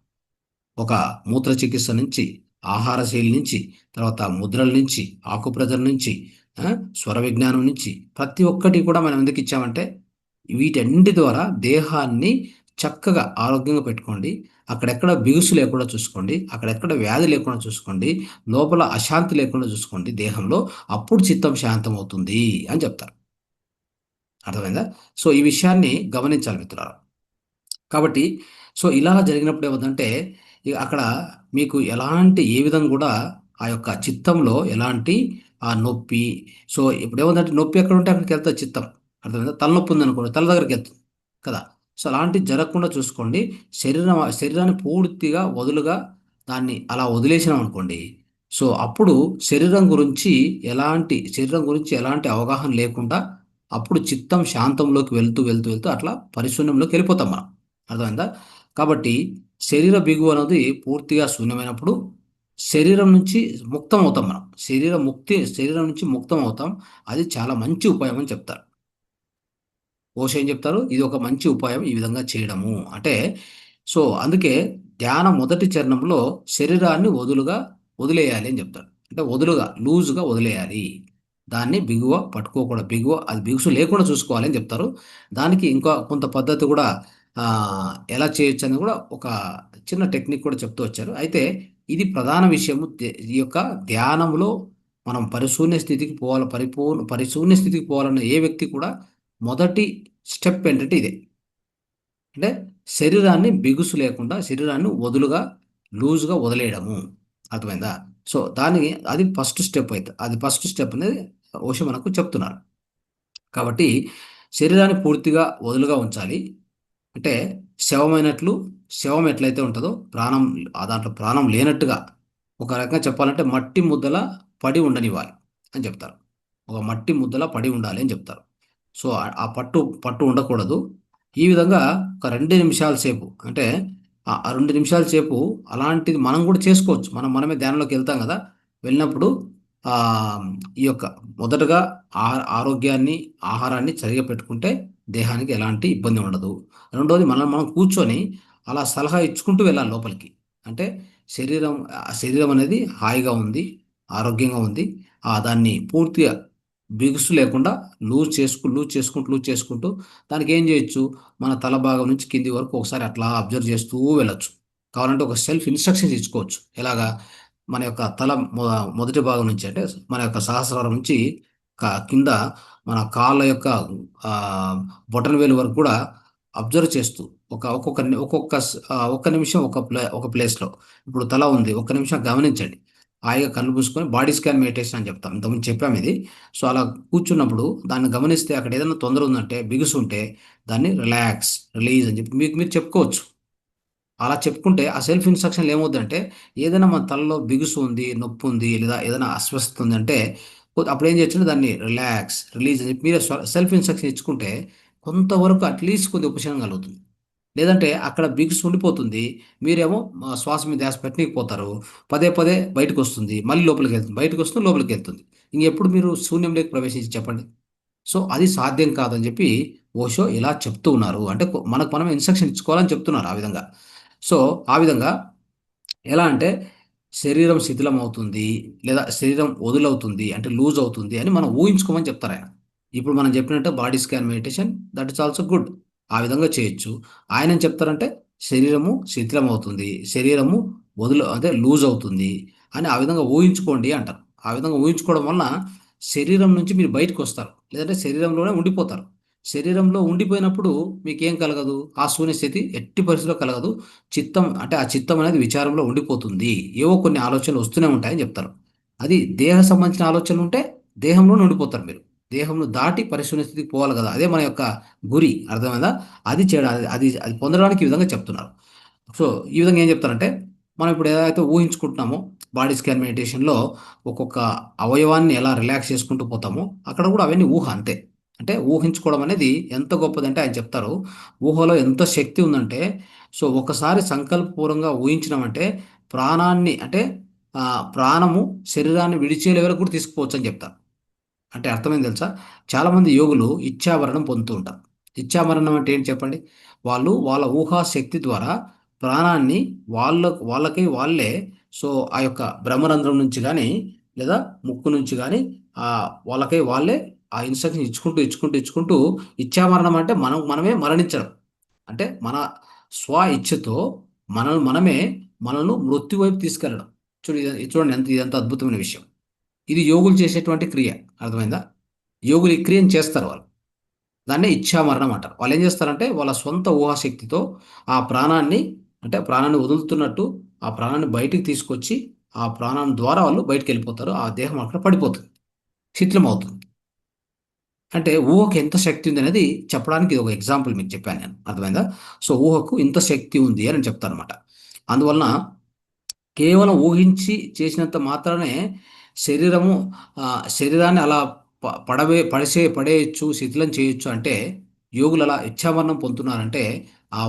ఒక మూత్ర చికిత్స నుంచి, ఆహార శైలి నుంచి, తర్వాత ముద్రల నుంచి, ఆకుప్రెజర్ నుంచి, స్వర విజ్ఞానం నుంచి ప్రతి ఒక్కటి కూడా మనం ఎందుకు ఇచ్చామంటే వీటన్నిటి ద్వారా దేహాన్ని చక్కగా ఆరోగ్యంగా పెట్టుకోండి. అక్కడెక్కడ బిగుసు లేకుండా చూసుకోండి. అక్కడెక్కడ వ్యాధి లేకుండా చూసుకోండి. లోపల అశాంతి లేకుండా చూసుకోండి దేహంలో. అప్పుడు చిత్తం శాంతమవుతుంది అని చెప్తారు. అర్థమైందా? సో, ఈ విషయాన్ని గమనించాలి మిత్రులారా. కాబట్టి ఇలా జరిగినప్పుడు ఏమవుతుందంటే, అక్కడ మీకు ఏ విధంగా కూడా ఆ యొక్క చిత్తంలో ఎలాంటి ఆ నొప్పి ఇప్పుడేముందంటే నొప్పి ఎక్కడుంటే అక్కడికెళ్తది చిత్తం. అర్థమైందా? తలనొప్పి ఉందనుకోండి తల దగ్గరికెళ్తుంది కదా! అలాంటివి జరగకుండా చూసుకోండి. శరీరాన్ని పూర్తిగా వదులుగా దాన్ని అలా వదిలేసినామనుకోండి, అప్పుడు శరీరం గురించి ఎలాంటి అవగాహన లేకుండా అప్పుడు చిత్తం శాంతంలోకి వెళ్తూ అట్లా పరిశూన్యంలోకి వెళ్ళిపోతాం మనం. అర్థమైందా? కాబట్టి శరీర బిగువు అనేది పూర్తిగా శూన్యమైనప్పుడు శరీరం నుంచి ముక్తం అవుతాం మనం. శరీరం నుంచి ముక్తం అవుతాం. అది చాలా మంచి ఉపాయం అని చెప్తారు. ఓషో ఏం చెప్తారు? ఇది ఒక మంచి ఉపాయం ఈ విధంగా చేయడము. అంటే అందుకే ధ్యానం మొదటి చరణంలో శరీరాన్ని వదిలేయాలి అని చెప్తాడు. అంటే లూజ్‌గా వదిలేయాలి. దాన్ని పట్టుకోకూడదు. అది బిగుసు లేకుండా చూసుకోవాలి అని చెప్తారు. దానికి ఇంకా కొంత పద్ధతి కూడా ఎలా చేయొచ్చని కూడా ఒక చిన్న టెక్నిక్ కూడా చెప్తూ వచ్చారు. అయితే ఇది ప్రధాన విషయము. ఈ యొక్క ధ్యానంలో మనం పరిశూన్య స్థితికి పోవాలన్న ఏ వ్యక్తి కూడా మొదటి స్టెప్ ఏంటంటే ఇదే. అంటే శరీరాన్ని బిగుసు లేకుండా శరీరాన్ని లూజ్‌గా వదిలేయడము. అర్థమైందా? అది ఫస్ట్ స్టెప్ అయితే. అది ఫస్ట్ స్టెప్ అనేది ఓషో మనకు చెప్తున్నారు. కాబట్టి శరీరాన్ని పూర్తిగా వదులుగా ఉంచాలి. అంటే శవమైనట్లు శవం ఎట్లయితే ఉంటదో దాంట్లో ప్రాణం లేనట్టుగా ఒక రకంగా చెప్పాలంటే మట్టి ముద్దల పడి ఉండనివ్వాలి అని చెప్తారు. ఒక మట్టి ముద్దల పడి ఉండాలి అని చెప్తారు. ఆ పట్టు ఉండకూడదు. ఈ విధంగా ఒక 2 నిమిషాల సేపు అంటే ఆ 2 నిమిషాల సేపు అలాంటిది మనం కూడా చేసుకోవచ్చు. మనమే ధ్యానంలోకి వెళ్తాం కదా! వెళ్ళినప్పుడు ఆహ్, ఈ యొక్క మొదటగా ఆరోగ్యాన్ని, ఆహారాన్ని సరిగ్గా పెట్టుకుంటే దేహానికి ఎలాంటి ఇబ్బంది ఉండదు. రెండోది మనం కూర్చొని అలా సలహా ఇచ్చుకుంటూ వెళ్ళాలి లోపలికి. అంటే శరీరం అనేది హాయిగా ఉంది, ఆరోగ్యంగా ఉంది. దాన్ని పూర్తిగా బిగుసు లేకుండా లూజ్ చేసుకుంటూ దానికేం జేయొచ్చు, మన తల భాగం నుంచి కింది వరకు ఒకసారి అట్లా అబ్జర్వ్ చేస్తూ వెళ్ళొచ్చు. కావాలంటే ఒక సెల్ఫ్ ఇన్‌స్ట్రక్షన్స్ ఇచ్చుకోవచ్చు. ఎలాగా? మన యొక్క తల మొదటి భాగం నుంచి అంటే మన యొక్క సహస్రారం నుంచి కింద మన కాళ్ళ యొక్క బొటనవేలు వరకు కూడా అబ్జర్వ్ చేస్తూ ఒక్క నిమిషం ఒక ప్లేస్‌లో. ఇప్పుడు తల ఉంది. ఒక్క నిమిషం గమనించండి. హాయిగా కళ్ళు మూసుకొని బాడీ స్కాన్ మెడిటేషన్ అని చెప్తాం. ఇంతకుముందు చెప్పామిది. అలా కూర్చున్నప్పుడు దాన్ని గమనిస్తే అక్కడ ఏదైనా తొందర ఉందంటే, బిగుసుంటే దాన్ని రిలీజ్ అని చెప్పి మీకు మీరు చెప్పుకోవచ్చు. అలా చెప్పుకుంటే ఆ సెల్ఫ్ ఇన్‌స్ట్రక్షన్‌లో ఏమవుద్దంటే, ఏదైనా మన తలలో బిగుసు ఉంది, నొప్పుంది లేదా ఏదైనా అస్వస్థత ఉందంటే, అప్పుడేం చేయొచ్చంటే దాన్ని రిలీజ్ అని చెప్పి మీరే సెల్ఫ్ ఇన్‌స్ట్రక్షన్ ఇచ్చుకుంటే, కొంతవరకు అట్‌లీస్ట్ కొద్దిగా ఉపశమనం కలుగుతుంది. లేదంటే అక్కడ బిగుసు ఉండిపోతుంది. మీరేమో శ్వాస మీద ధ్యాస పెట్టనీకపోతారు. పదే పదే బయటకొస్తుంది. మళ్ళీ లోపలికెళ్తుంది. బయటకొస్తుంది, లోపలికెళ్తుంది. ఇంకెప్పుడు మీరు శూన్యంలోకి ప్రవేశించి చెప్పండి? అది సాధ్యం కాదని చెప్పి ఓషో ఇలా చెప్తూ ఉన్నారు. అంటే మనకు మనం ఇన్‌స్ట్రక్షన్ ఇచ్చుకోవాలని చెప్తున్నారు ఆ విధంగా. సో, ఆ విధంగా ఎలా అంటే శరీరం శిథిలమవుతుంది. లేదా శరీరం వదులవుతుంది. అంటే లూజ్ అవుతుంది అని మనం ఊహించుకోమని చెప్తారాయన. ఇప్పుడు మనం చెప్పినట్టు body scan meditation that is also good. ఆ విధంగా చేయొచ్చు. ఆయనేం చెప్తారంటే శరీరము శిథిలమవుతుంది. శరీరము అదే లూజ్ అవుతుంది అని ఆ విధంగా ఊహించుకోండి అంటారు. ఆ విధంగా ఊహించుకోవడం వలన శరీరం నుంచి మీరు బయటకొస్తారు. లేదంటే శరీరంలోనే ఉండిపోతారు. శరీరంలో ఉండిపోయినప్పుడు మీకేం కలగదు. ఆ శూన్య స్థితి ఎట్టి పరిస్థితిలో కలగదు. ఆ చిత్తం అనేది విచారంలో ఉండిపోతుంది. ఏవో కొన్ని ఆలోచనలు వస్తూనే ఉంటాయని చెప్తారు. అది దేహ సంబంధించిన ఆలోచనలుంటే దేహంలోనే ఉండిపోతారు మీరు. దేహంను దాటి పరిశుద్ధ స్థితికి పోవాలి కదా, అదే మన యొక్క గురి. అర్థమైందా? అది చేయడం, అది పొందడానికి ఈ విధంగా చెప్తున్నారు. సో ఈ విధంగా ఏం చెప్తారంటే, మనం ఇప్పుడు ఏదైతే ఊహించుకుంటున్నామో బాడీ స్కాన్ మెడిటేషన్లో ఒక్కొక్క అవయవాన్ని ఎలా రిలాక్స్ చేసుకుంటూ పోతామో, అక్కడ కూడా అవన్నీ ఊహ అంతే. అంటే ఊహించుకోవడం అనేది ఎంత గొప్పదంటే ఆయన చెప్తారు, ఊహలో ఎంత శక్తి ఉందంటే, సో ఒకసారి సంకల్పపూర్వంగా ఊహించినామంటే ప్రాణాన్ని అంటే ప్రాణము శరీరాన్ని విడిచేలే వరకు కూడా తీసుకుపోవచ్చు అని చెప్తారు. అంటే అర్థమైంది తెలుసా? చాలామంది యోగులు ఇచ్ఛామరణం పొందుతూ ఉంటారు. ఇచ్ఛామరణం అంటే ఏంటి చెప్పండి? వాళ్ళు వాళ్ళ ఊహా శక్తి ద్వారా ప్రాణాన్ని వాళ్ళకి వాళ్ళే, సో ఆ యొక్క బ్రహ్మరంధ్రం నుంచి కానీ లేదా ముక్కు నుంచి కానీ వాళ్ళకై వాళ్ళే ఆ ఇన్స్ట్రక్షన్ ఇచ్చుకుంటూ ఇచ్చుకుంటూ ఇచ్చుకుంటూ ఇచ్ఛామరణం అంటే మనమే మరణించడం. అంటే మన స్వ ఇచ్ఛతో మనమే మనల్ని మృత్యు వైపు తీసుకెళ్ళడం. చూడండి ఇదంత అద్భుతమైన విషయం. ఇది యోగులు చేసేటువంటి క్రియ. అర్థమైందా? యోగులు ఈ క్రియను చేస్తారు వాళ్ళు. దాన్నే ఇచ్ఛామరణం అంటారు. వాళ్ళు ఏం చేస్తారంటే వాళ్ళ సొంత ఊహాశక్తితో ఆ ప్రాణాన్ని, అంటే ప్రాణాన్ని వదులుతున్నట్టు ఆ ప్రాణాన్ని బయటికి తీసుకొచ్చి ఆ ప్రాణం ద్వారా వాళ్ళు బయటికెళ్ళిపోతారు. ఆ దేహం అక్కడ పడిపోతుంది. శిథిలమవుతుంది. అంటే ఊహకు ఎంత శక్తి ఉందనేది చెప్పడానికి ఇది ఒక ఎగ్జాంపుల్ మీకు చెప్పాను నేను. అర్థమైందా? సో ఊహకు ఇంత శక్తి ఉంది అని నేను చెప్తానన్నమాట. అందువలన కేవలం ఊహించి చేసినంత మాత్రానే శరీరము శరీరాన్ని అలా పడేయొచ్చు, శిథిలం చేయొచ్చు అంటే, యోగులు అలా ఇచ్ఛామరణం పొందుతున్నారంటే ఆ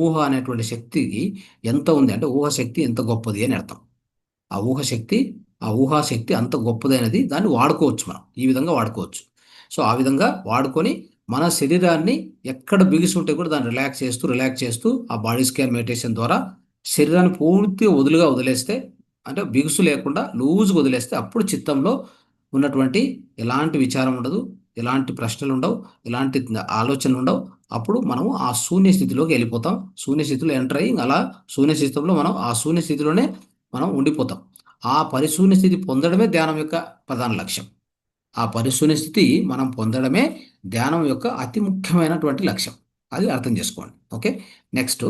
ఊహ అనేటువంటి శక్తికి ఎంత ఉంది అంటే, ఊహ శక్తి ఎంత గొప్పది అని అర్థం. ఆ ఊహశక్తి, ఆ ఊహాశక్తి అంత గొప్పదైనది. దాన్ని వాడుకోవచ్చు మనం. ఈ విధంగా వాడుకోవచ్చు. సో, ఆ విధంగా వాడుకొని మన శరీరాన్ని ఎక్కడ బిగుసుంటే కూడా దాన్ని రిలాక్స్ చేస్తూ ఆ బాడీ స్కాన్ మెడిటేషన్ ద్వారా శరీరాన్ని పూర్తిగా వదిలేస్తే, అంటే బిగుసు లేకుండా లూజ్‌గా వదిలేస్తే అప్పుడు చిత్తంలో ఉన్నటువంటి ఎలాంటి విచారం ఉండదు. ఎలాంటి ప్రశ్నలుండవు. ఎలాంటి ఆలోచనలుండవు. అప్పుడు మనము ఆ శూన్య స్థితిలోకి ఎళ్ళిపోతాం. శూన్య స్థితిలో ఎంటర్ అయ్యి అలా శూన్య స్థితిలో మనం ఆ శూన్య స్థితిలోనే మనం ఉండిపోతాం. ఆ పరిశూన్య స్థితి పొందడమే ధ్యానం యొక్క ప్రధాన లక్ష్యం. ఆ పరిశూన్య స్థితి మనం పొందడమే ధ్యానం యొక్క అతి ముఖ్యమైనటువంటి లక్ష్యం. అది అర్థం చేసుకోండి. ఓకే. నెక్స్ట్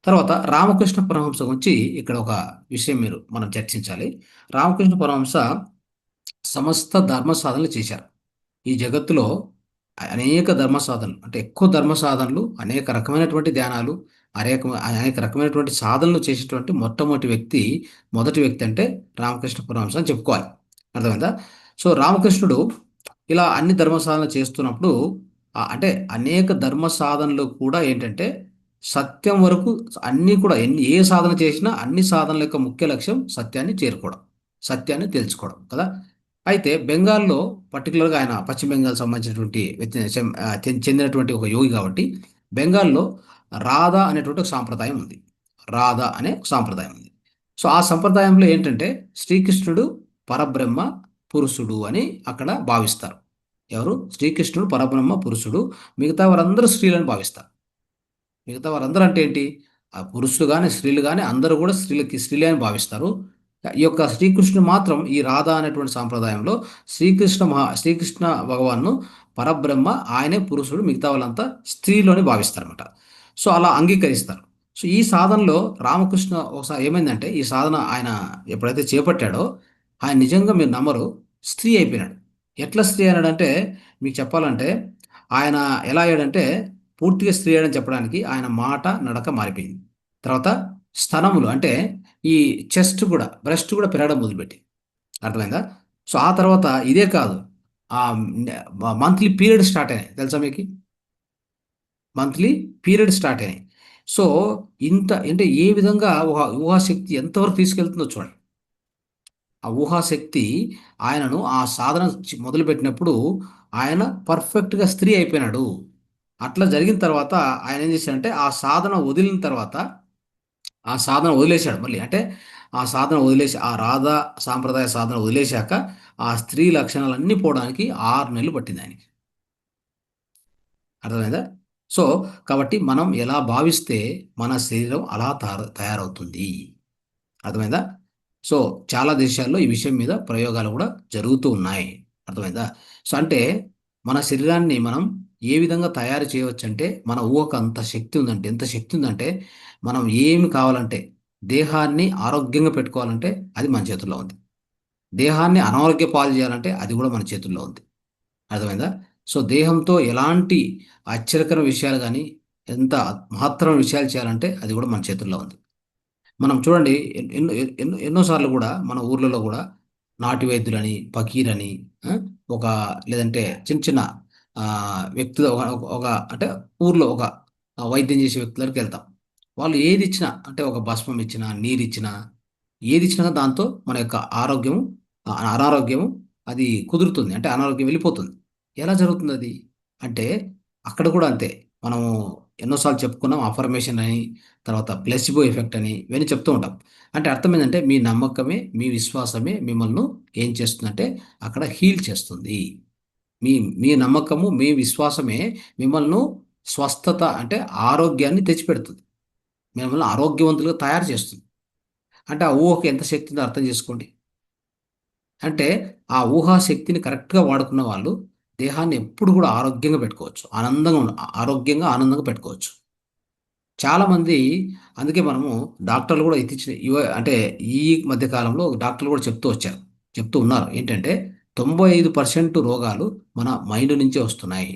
తర్వాత రామకృష్ణ పరమహంస గురించి ఇక్కడ ఒక విషయం మనం చర్చించాలి. రామకృష్ణ పరమహంస సమస్త ధర్మ సాధనలు చేశారు. ఈ జగత్తులో అనేక ధర్మ సాధనలు, అంటే ఎక్కువ ధర్మ సాధనలు, అనేక రకమైనటువంటి ధ్యానాలు, అనేక రకమైనటువంటి సాధనలు చేసేటువంటి మొదటి వ్యక్తి అంటే రామకృష్ణ పరమహంస అని చెప్పుకోవాలి. అర్థమైందా? సో, రామకృష్ణుడు ఇలా అన్ని ధర్మ సాధనలు చేస్తున్నప్పుడు అంటే అనేక ధర్మ సాధనలు కూడా ఏంటంటే సత్యం వరకు, అన్నీ కూడా ఏ సాధన చేసినా అన్ని సాధనల యొక్క ముఖ్య లక్ష్యం సత్యాన్ని చేరుకోవడం. సత్యాన్ని తెలుసుకోవడం కదా! అయితే బెంగాల్‌లో పర్టిక్యులర్‌గా ఆయన పశ్చిమ బెంగాల్ సంబంధించినటువంటి చెందినటువంటి ఒక యోగి కాబట్టి, బెంగాల్‌లో రాధా అనేటువంటి ఒక సాంప్రదాయం ఉంది. రాధా అనే ఒక సాంప్రదాయం ఉంది. సో, ఆ సంప్రదాయంలో ఏంటంటే శ్రీకృష్ణుడు పరబ్రహ్మ పురుషుడు అని అక్కడ భావిస్తారు. ఎవరు? శ్రీకృష్ణుడు పరబ్రహ్మ పురుషుడు. మిగతా వారందరూ స్త్రీలని భావిస్తారు. మిగతా వారందరూ అంటే ఏంటి? ఆ పురుషులు గాని, స్త్రీలు గాని అందరూ గూడా స్త్రీలే అని భావిస్తారు. ఈ యొక్క శ్రీకృష్ణుడు మాత్రం ఈ రాధా అనేటువంటి సాంప్రదాయంలో శ్రీకృష్ణ భగవాన్‌ను పరబ్రహ్మ, ఆయనే పురుషుడు, మిగతా వాళ్ళంతా స్త్రీలు అని భావిస్తారన్నమాట. సో, అలా అంగీకరిస్తారు. సో, ఈ సాధనలో రామకృష్ణ ఒకసారి ఏమైందంటే, ఈ సాధన ఆయన ఎప్పుడైతే చేపట్టాడో, ఆయన నిజంగా మీరు నమ్మరు, స్త్రీ అయిపోయినాడు. ఎట్లా స్త్రీ అయినాడంటే, మీకు చెప్పాలంటే, ఆయన ఎలా అయ్యాడంటే పూర్తిగా స్త్రీ అని చెప్పడానికి ఆయన మాట, నడక మారిపోయింది. తర్వాత స్తనములు అంటే ఈ బ్రెస్ట్ కూడా పెరగడం మొదలుపెట్టింది. అర్థమైందా? సో, ఆ తర్వాత ఇదే కాదు. మంత్లీ పీరియడ్ స్టార్ట్ అయినాయి. తెలుసా మీకి? మంత్లీ పీరియడ్ స్టార్ట్ అయినాయి. సో, ఇంత అంటే ఏ విధంగా ఊహాశక్తి ఎంతవరకు తీసుకెళ్తుందో చూడండి. ఆ ఊహాశక్తి ఆయనను ఆ సాధన మొదలుపెట్టినప్పుడు ఆయన పర్ఫెక్ట్‌గా స్త్రీ అయిపోయినాడు. అట్లా జరిగిన తర్వాత ఆయన ఏం చేశాడంటే, ఆ సాధన వదిలేసాడు మళ్ళీ. అంటే ఆ సాధన వదిలేసి, ఆ రాధా సాంప్రదాయ సాధన వదిలేశాక, ఆ స్త్రీ లక్షణాలన్నీ పోవడానికి 6 నెలలు పట్టింది ఆయనకి. అర్థమైందా? సో, కాబట్టి మనం ఎలా భావిస్తే మన శరీరం అలా తయారవుతుంది. అర్థమైందా? సో, చాలా దేశాల్లో ఈ విషయం మీద ప్రయోగాలు గూడా జరుగుతూ ఉన్నాయి. అర్థమైందా? సో, అంటే మన శరీరాన్ని మనం ఏ విధంగా తయారు చేయవచ్చంటే, మన ఊహకు అంత శక్తి ఉందంటే, ఎంత శక్తి ఉందంటే, మనం ఏమి కావాలంటే, దేహాన్ని ఆరోగ్యంగా పెట్టుకోవాలంటే అది మన చేతుల్లో ఉంది. దేహాన్ని అనారోగ్య పాలు చేయాలంటే అది కూడా మన చేతుల్లో ఉంది. అర్థమైందా? సో దేహంతో ఎలాంటి ఆశ్చర్యకర విషయాలు కానీ, ఎంత మహత్తరమైన విషయాలు చేయాలంటే అది కూడా మన చేతుల్లో ఉంది. మనం చూడండి, ఎన్నోసార్లు కూడా మన ఊర్లలో కూడా నాటు వైద్యులని, ఫకీరని, ఆ, ఒక లేదంటే చిన్న చిన్న ఆ, వ్యక్తులు ఒక అంటే ఊర్లో ఒక వైద్యం చేసే వ్యక్తుల దగ్గరికి వెళ్తాం. వాళ్ళు ఏది ఇచ్చినా, అంటే ఒక భస్మం ఇచ్చినా, నీరు ఇచ్చినా, ఏది ఇచ్చినా దాంతో మన యొక్క ఆరోగ్యం, అనారోగ్యము అది కుదురుతుంది, అంటే అనారోగ్యం వెళ్ళిపోతుంది. ఎలా జరుగుతుంది అది? అంటే అక్కడ కూడా అంతే. మనము ఎన్నోసార్లు చెప్పుకున్నాం అఫర్మేషన్ అని, తర్వాత ప్లెసిబో ఎఫెక్ట్ అని, ఇవన్నీ చెప్తూ ఉంటాం. అంటే అర్థం ఏంటంటే మీ నమ్మకమే, మీ విశ్వాసమే మిమ్మల్ని ఏం చేస్తుందంటే అక్కడ హీల్ చేస్తుంది. మీ మీ నమ్మకము, మీ విశ్వాసమే మిమ్మల్ని స్వస్థత అంటే ఆరోగ్యాన్ని తెచ్చిపెడుతుంది. మిమ్మల్ని ఆరోగ్యవంతులుగా తయారు చేస్తుంది. అంటే ఆ ఊహకు ఎంత శక్తి ఉందో అర్థం చేసుకోండి. అంటే ఆ ఊహాశక్తిని కరెక్ట్గా వాడుకున్న వాళ్ళు దేహాన్ని ఎప్పుడు కూడా ఆరోగ్యంగా పెట్టుకోవచ్చు, ఆరోగ్యంగా ఆనందంగా పెట్టుకోవచ్చు. చాలామంది, అందుకే మనము డాక్టర్లు కూడా ఇత్తిచ్చిన అంటే ఈ మధ్య కాలంలో డాక్టర్లు కూడా చెప్తూ వచ్చారు, చెప్తూ ఉన్నారు ఏంటంటే 95% రోగాలు మన మైండ్ నుంచే వస్తున్నాయి.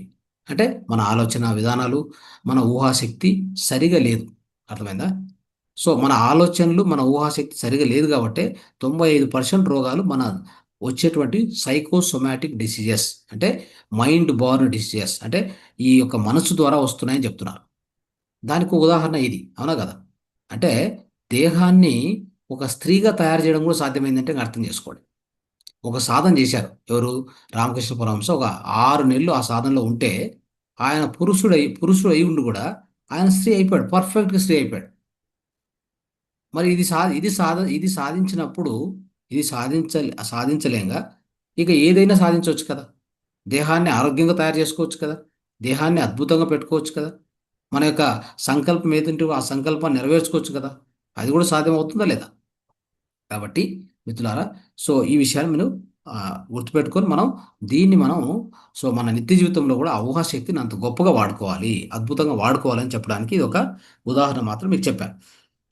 అంటే మన ఆలోచన విధానాలు, మన ఊహాశక్తి సరిగా లేదు. అర్థమైందా? సో మన ఆలోచనలు, మన ఊహాశక్తి సరిగా లేదు కాబట్టి 95% రోగాలు మన వచ్చేటువంటి సైకోసొమాటిక్ డిసీజెస్, అంటే మైండ్ బార్న్ డిసీజెస్, అంటే ఈ యొక్క మనసు ద్వారా వస్తున్నాయని చెప్తున్నారు. దానికి ఒక ఉదాహరణ ఇది, అవునా కదా? అంటే దేహాన్ని ఒక స్త్రీగా తయారు చేయడం కూడా సాధ్యమైందంటే ఇంకా అర్థం చేసుకోండి. ఒక సాధన చేశారు ఎవరు? రామకృష్ణ పరమహంస ఒక 6 నెలలు ఆ సాధనలో ఉంటే ఆయన పురుషుడు అయి ఉండి కూడా ఆయన స్త్రీ అయిపోయాడు, పర్ఫెక్ట్గా స్త్రీ అయిపోయాడు. మరి ఇది సాధించినప్పుడు సాధించలేంగా ఇక ఏదైనా సాధించవచ్చు కదా. దేహాన్ని ఆరోగ్యంగా తయారు చేసుకోవచ్చు కదా. దేహాన్ని అద్భుతంగా పెట్టుకోవచ్చు కదా. మన యొక్క సంకల్పం ఏదంటే ఆ సంకల్పాన్ని నెరవేర్చుకోవచ్చు కదా. అది కూడా సాధ్యం అవుతుందా లేదా? కాబట్టి మిత్రులారా, సో ఈ విషయాన్ని మీరు ఆ, గుర్తుపెట్టుకొని మనం సో మన నిత్య జీవితంలో కూడా ఆ ఊహాశక్తిని అంత గొప్పగా వాడుకోవాలి, అద్భుతంగా వాడుకోవాలని చెప్పడానికి ఇది ఒక ఉదాహరణ మాత్రం మీకు చెప్పాను.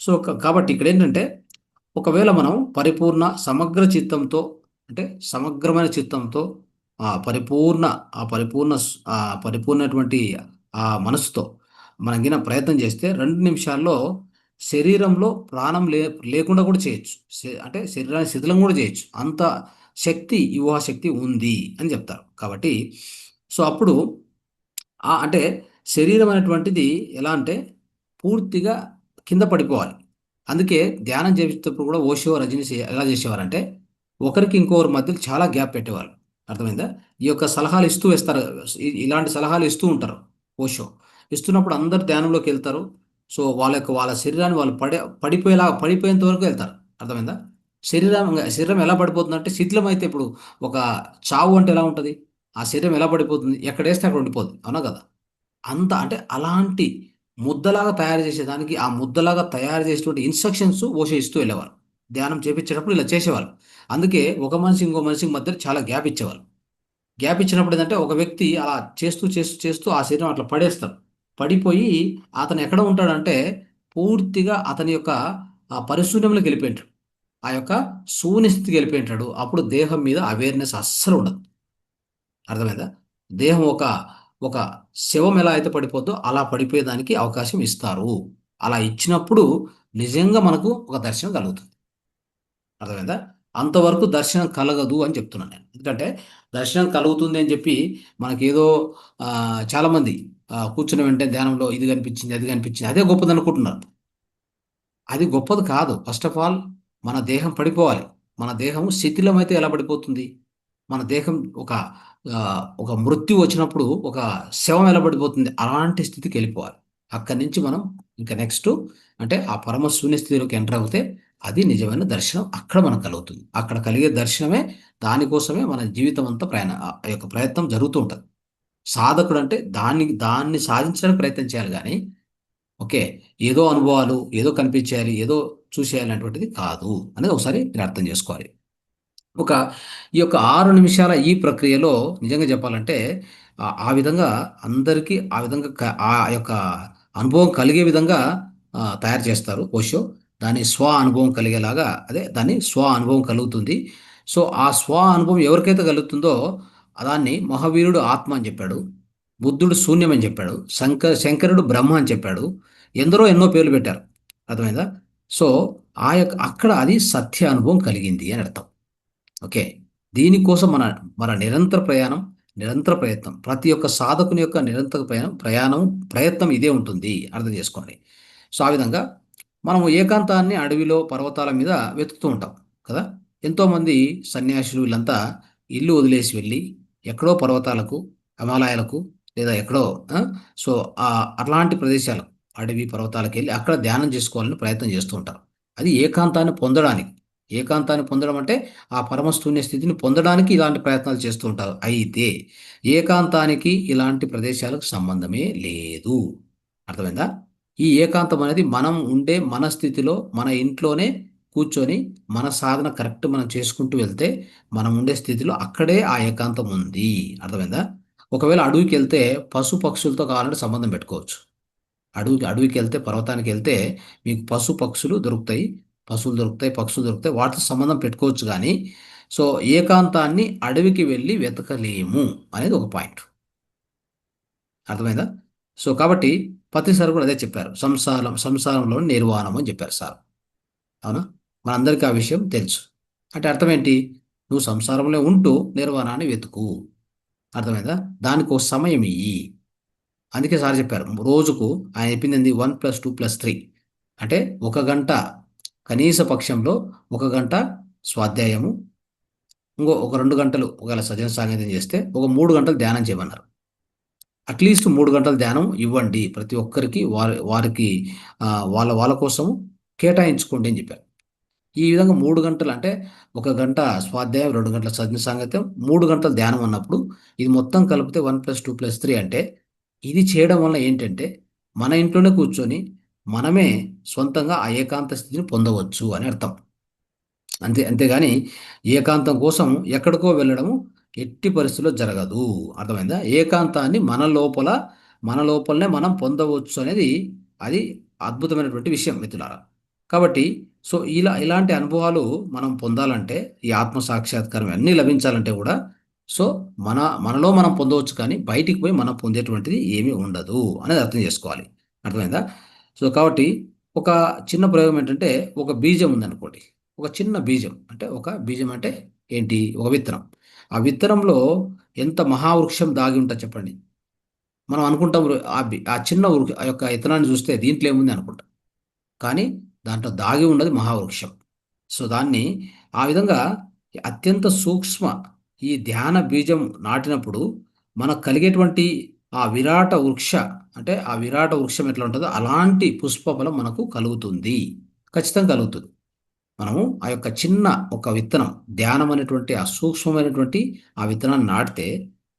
సో కాబట్టి ఇక్కడ ఏంటంటే ఒకవేళ మనం పరిపూర్ణ సమగ్ర చిత్తంతో, అంటే సమగ్రమైన చిత్తంతో ఆ పరిపూర్ణ ఆ పరిపూర్ణ స్- ఆ పరిపూర్ణటువంటి ఆ మనసుతో మనం గిన ప్రయత్నం చేస్తే 2 నిమిషాల్లో శరీరంలో ప్రాణం లేకుండా కూడా చేయొచ్చు. అంటే శరీరాన్ని శిథిలం కూడా చేయొచ్చు. అంత శక్తి, యువాశక్తి ఉంది అని చెప్తారు. కాబట్టి సో అప్పుడు అంటే శరీరం అనేటువంటిది ఎలా అంటే పూర్తిగా కింద పడిపోవాలి. అందుకే ధ్యానం చేసేటప్పుడు కూడా ఓషో, రజనీష్ ఎలా చేసేవారంటే ఒకరికి ఇంకొకరి మధ్యలో చాలా గ్యాప్ పెట్టేవాళ్ళు. అర్థమైందా? ఈ యొక్క సలహాలు ఇస్తూ వేస్తారు. ఇలాంటి సలహాలు ఇస్తూ ఉంటారు ఓషో. ఇస్తున్నప్పుడు అందరు ధ్యానంలోకి వెళ్తారు. సో వాళ్ళ శరీరాన్ని వాళ్ళు పడిపోయేంత వరకు వెళ్తారు. అర్థమైందా? శరీరం ఎలా పడిపోతుందంటే శిథిలం అయితే ఇప్పుడు ఒక చావు అంటే ఎలా ఉంటుంది? ఆ శరీరం ఎలా పడిపోతుంది? ఎక్కడేస్తే అక్కడ ఉండిపోతుంది, అవునా కదా? అంత అంటే అలాంటి ముద్దలాగా తయారు చేసేదానికి ఆ ముద్దలాగా తయారు చేసేటువంటి ఇన్స్ట్రక్షన్స్ ఓషో ఇస్తూ వెళ్ళేవారు. ధ్యానం చేపించేటప్పుడు ఇలా చేసేవాళ్ళు. అందుకే ఒక మనిషి ఇంకో మనిషికి మధ్య చాలా గ్యాప్ ఇచ్చేవాళ్ళు. గ్యాప్ ఇచ్చినప్పుడు ఏంటంటే ఒక వ్యక్తి అలా చేస్తూ చేస్తూ చేస్తూ ఆ శరీరం అట్లా పడేస్తాడు. పడిపోయి అతను ఎక్కడ ఉంటాడంటే పూర్తిగా అతని యొక్క ఆ పరిశూన్యంలోకి వెళ్ళిపోయింటాడు. ఆ యొక్క శూన్య స్థితికి వెళ్ళిపోయింటాడు. అప్పుడు దేహం మీద అవేర్నెస్ అస్సలు ఉండదు. అర్థమైందా? దేహం ఒక శవం ఎలా అయితే పడిపోద్దో అలా పడిపోయేదానికి అవకాశం ఇస్తారు. అలా ఇచ్చినప్పుడు నిజంగా మనకు ఒక దర్శనం కలుగుతుంది. అర్థమైందా? అంతవరకు దర్శనం కలగదు అని చెప్తున్నాను నేను. ఎందుకంటే దర్శనం కలుగుతుంది అని చెప్పి మనకేదో చాలామంది కూర్చున్న వెంటనే ధ్యానంలో ఇది కనిపించింది, అది కనిపించింది, అదే గొప్పది అనుకుంటున్నారు. అది గొప్పది కాదు. ఫస్ట్ ఆఫ్ ఆల్ మన దేహం పడిపోవాలి. మన దేహం శిథిలమైతే ఎలా పడిపోతుంది? మన దేహం ఒక మృత్యు వచ్చినప్పుడు ఒక శవం ఎలా పడిపోతుంది? అలాంటి స్థితికి వెళ్ళిపోవాలి. అక్కడి నుంచి మనం ఇంకా నెక్స్ట్ అంటే ఆ పరమ శూన్య స్థితిలోకి ఎంటర్ అవుతే అది నిజమైన దర్శనం అక్కడ మనకు కలుగుతుంది. అక్కడ కలిగే దర్శనమే, దానికోసమే మన జీవితం అంతా ఆ యొక్క ప్రయత్నం జరుగుతూ ఉంటుంది. సాధకుడు అంటే దాన్ని సాధించడానికి ప్రయత్నం చేయాలి కానీ ఓకే. ఏదో అనుభవాలు, ఏదో కనిపించేయాలి, ఏదో చూసేయాలి అనేటువంటిది కాదు అనేది ఒకసారి మీరు అర్థం చేసుకోవాలి. ఒక ఈ యొక్క 6 నిమిషాల ఈ ప్రక్రియలో నిజంగా చెప్పాలంటే ఆ విధంగా అందరికీ ఆ విధంగా ఆ యొక్క అనుభవం కలిగే విధంగా తయారు చేస్తారు ఓషో. దాని స్వ అనుభవం కలిగేలాగా, అదే దాన్ని స్వ అనుభవం కలుగుతుంది. సో ఆ స్వ అనుభవం ఎవరికైతే కలుగుతుందో దాన్ని మహావీరుడు ఆత్మ అని చెప్పాడు, బుద్ధుడు శూన్యం అని చెప్పాడు, శంకరుడు బ్రహ్మ అని చెప్పాడు, ఎందరో ఎన్నో పేర్లు పెట్టారు. అర్థమైందా? సో ఆ యొక్క అక్కడ అది సత్య అనుభవం కలిగింది అని అర్థం. ఓకే. దీనికోసం మన నిరంతర ప్రయాణం, నిరంతర ప్రయత్నం, ప్రతి ఒక్క సాధకుని యొక్క నిరంతర ప్రయాణం ప్రయత్నం ఇదే ఉంటుంది. అర్థం చేసుకోండి. సో ఆ విధంగా మనము ఏకాంతాన్ని అడవిలో పర్వతాల మీద వెతుకుతూ ఉంటాం కదా. ఎంతోమంది సన్యాసులు వీళ్ళంతా ఇల్లు వదిలేసి వెళ్ళి ఎక్కడో పర్వతాలకు, హిమాలయాలకు, లేదా ఎక్కడో ఆ, సో అట్లాంటి ప్రదేశాలు, అడవి పర్వతాలకు వెళ్ళి అక్కడ ధ్యానం చేసుకోవాలని ప్రయత్నం చేస్తూ ఉంటారు. అది ఏకాంతాన్ని పొందడానికి. ఏకాంతాన్ని పొందడం అంటే ఆ పరమశూన్య స్థితిని పొందడానికి ఇలాంటి ప్రయత్నాలు చేస్తూ ఉంటారు. అయితే ఏకాంతానికి ఇలాంటి ప్రదేశాలకు సంబంధమే లేదు. అర్థమైందా? ఈ ఏకాంతం అనేది మనం ఉండే మన స్థితిలో మన ఇంట్లోనే కూర్చొని మన సాధన కరెక్ట్ మనం చేసుకుంటూ వెళ్తే మనం ఉండే స్థితిలో అక్కడే ఆ ఏకాంతం ఉంది. అర్థమైందా? ఒకవేళ అడవికి వెళ్తే పశు పక్షులతో కావాలంటే సంబంధం పెట్టుకోవచ్చు. అడవికి వెళ్తే, పర్వతానికి వెళ్తే మీకు పశు పక్షులు దొరుకుతాయి. పశువులు దొరుకుతాయి, పక్షులు దొరుకుతాయి. వాటితో సంబంధం పెట్టుకోవచ్చు కానీ సో ఏకాంతాన్ని అడవికి వెళ్ళి వెతకలేము అనేది ఒక పాయింట్. అర్థమైందా? సో కాబట్టి పత్రి సార్ కూడా అదే చెప్పారు. సంసారంలో నిర్వాణం అని చెప్పారు సార్. అవునా? మనందరికీ ఆ విషయం తెలుసు. అంటే అర్థం ఏంటి? నువ్వు సంసారంలో ఉంటూ నిర్వాణాన్ని వెతుకు. అర్థమైందా? దానికి ఒక సమయం ఇయ్యి. అందుకే సార్ చెప్పారు రోజుకు ఆయన చెప్పింది ఏంది, 1+2+3 అంటే ఒక గంట, కనీస పక్షంలో ఒక గంట స్వాధ్యాయము, ఒక 2 గంటలు ఒకవేళ సజన సాంగత్యం చేస్తే ఒక 3 గంటలు ధ్యానం చేయమన్నారు. అట్లీస్ట్ 3 గంటల ధ్యానం ఇవ్వండి ప్రతి ఒక్కరికి, వారికి వాళ్ళ వాళ్ళ కోసము కేటాయించుకోండి అని చెప్పారు. ఈ విధంగా 3 గంటలు అంటే ఒక గంట స్వాధ్యాయం, 2 గంటల సజన సాంగత్యం, 3 గంటల ధ్యానం అన్నప్పుడు ఇది మొత్తం కలిపితే 1+2+3 అంటే ఇది చేయడం వల్ల ఏంటంటే మన ఇంట్లోనే కూర్చొని మనమే సొంతంగా ఆ ఏకాంత స్థితిని పొందవచ్చు అని అర్థం. అంతేగాని ఏకాంతం కోసం ఎక్కడికో వెళ్ళడము ఎట్టి పరిస్థితుల్లో జరగదు. అర్థమైందా? ఏకాంతాన్ని మన లోపలనే మనం పొందవచ్చు అనేది అది అద్భుతమైనటువంటి విషయం మిత్రులారా. కాబట్టి సో ఇలాంటి అనుభవాలు మనం పొందాలంటే ఈ ఆత్మ సాక్షాత్కారం అన్నీ లభించాలంటే కూడా సో మనలో మనం పొందవచ్చు కానీ బయటికి పోయి మనం పొందేటువంటిది ఏమీ ఉండదు అనేది అర్థం చేసుకోవాలి. అర్థమైందా? సో కాబట్టి ఒక చిన్న ప్రయోగం ఏంటంటే ఒక బీజం ఉందనుకోండి. ఒక చిన్న బీజం అంటే ఒక బీజం అంటే ఏంటి? ఒక విత్తనం. ఆ విత్తనంలో ఎంత మహావృక్షం దాగి ఉంటది చెప్పండి. మనం అనుకుంటాం ఆ చిన్న ఆ యొక్క విత్తనాన్ని చూస్తే దీంట్లో ఏముంది అనుకుంటాం. కానీ దాంట్లో దాగి ఉన్నది మహావృక్షం. సో దాన్ని ఆ విధంగా అత్యంత సూక్ష్మ ఈ ధ్యాన బీజం నాటినప్పుడు మనకు కలిగేటువంటి ఆ విరాట వృక్ష అంటే ఆ విరాట వృక్షం ఎట్లా ఉంటుందో అలాంటి పుష్పఫలం మనకు కలుగుతుంది. ఖచ్చితంగా కలుగుతుంది. మనము ఆ యొక్క చిన్న ఒక విత్తనం, ధ్యానం అనేటువంటి ఆ సూక్ష్మమైనటువంటి ఆ విత్తనాన్ని నాటితే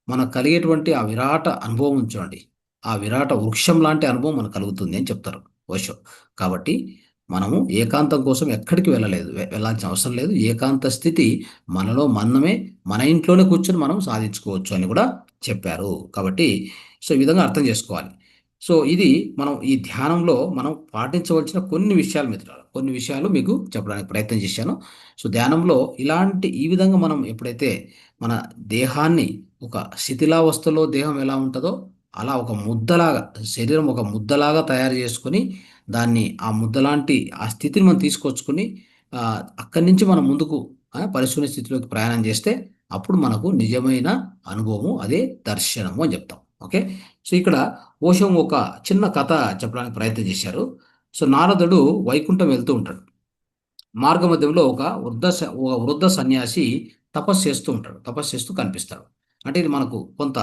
మనకు కలిగేటువంటి ఆ విరాట అనుభవం చూడండి. ఆ విరాట వృక్షం లాంటి అనుభవం మనకు కలుగుతుంది అని చెప్తారు ఓషో. కాబట్టి మనము ఏకాంతం కోసం ఎక్కడికి వెళ్ళలేదు, వెళ్ళాల్సిన అవసరం లేదు. ఏకాంత స్థితి మనలో మనమే మన ఇంట్లోనే కూర్చొని మనం సాధించుకోవచ్చు అని కూడా చెప్పారు. కాబట్టి సో ఈ విధంగా అర్థం చేసుకోవాలి. సో ఇది మనం ఈ ధ్యానంలో మనం పాటించవలసిన కొన్ని విషయాలు మిత్రులారా. కొన్ని విషయాలు మీకు చెప్పడానికి ప్రయత్నం చేశాను. సో ధ్యానంలో ఈ విధంగా మనం ఎప్పుడైతే మన దేహాన్ని ఒక శిథిలావస్థలో దేహం ఎలా ఉంటుందో అలా ఒక ముద్దలాగా, శరీరం ఒక ముద్దలాగా తయారు చేసుకొని దాన్ని ఆ ముద్దలాంటి ఆ స్థితిని మనం తీసుకొచ్చుకొని అక్కడి నుంచి మనం ముందుకు పరిశుభ్ర స్థితిలోకి ప్రయాణం చేస్తే అప్పుడు మనకు నిజమైన అనుభవము అదే దర్శనము అని చెప్తాం. ఓకే. సో ఇక్కడ ఓషం ఒక చిన్న కథ చెప్పడానికి ప్రయత్నం చేశారు. సో నారదుడు వైకుంఠం వెళ్తూ ఉంటాడు. మార్గమధ్యంలో ఒక వృద్ధ సన్యాసి తపస్సు చేస్తూ ఉంటాడు. తపస్సు చేస్తూ కనిపిస్తాడు. అంటే ఇది మనకు కొంత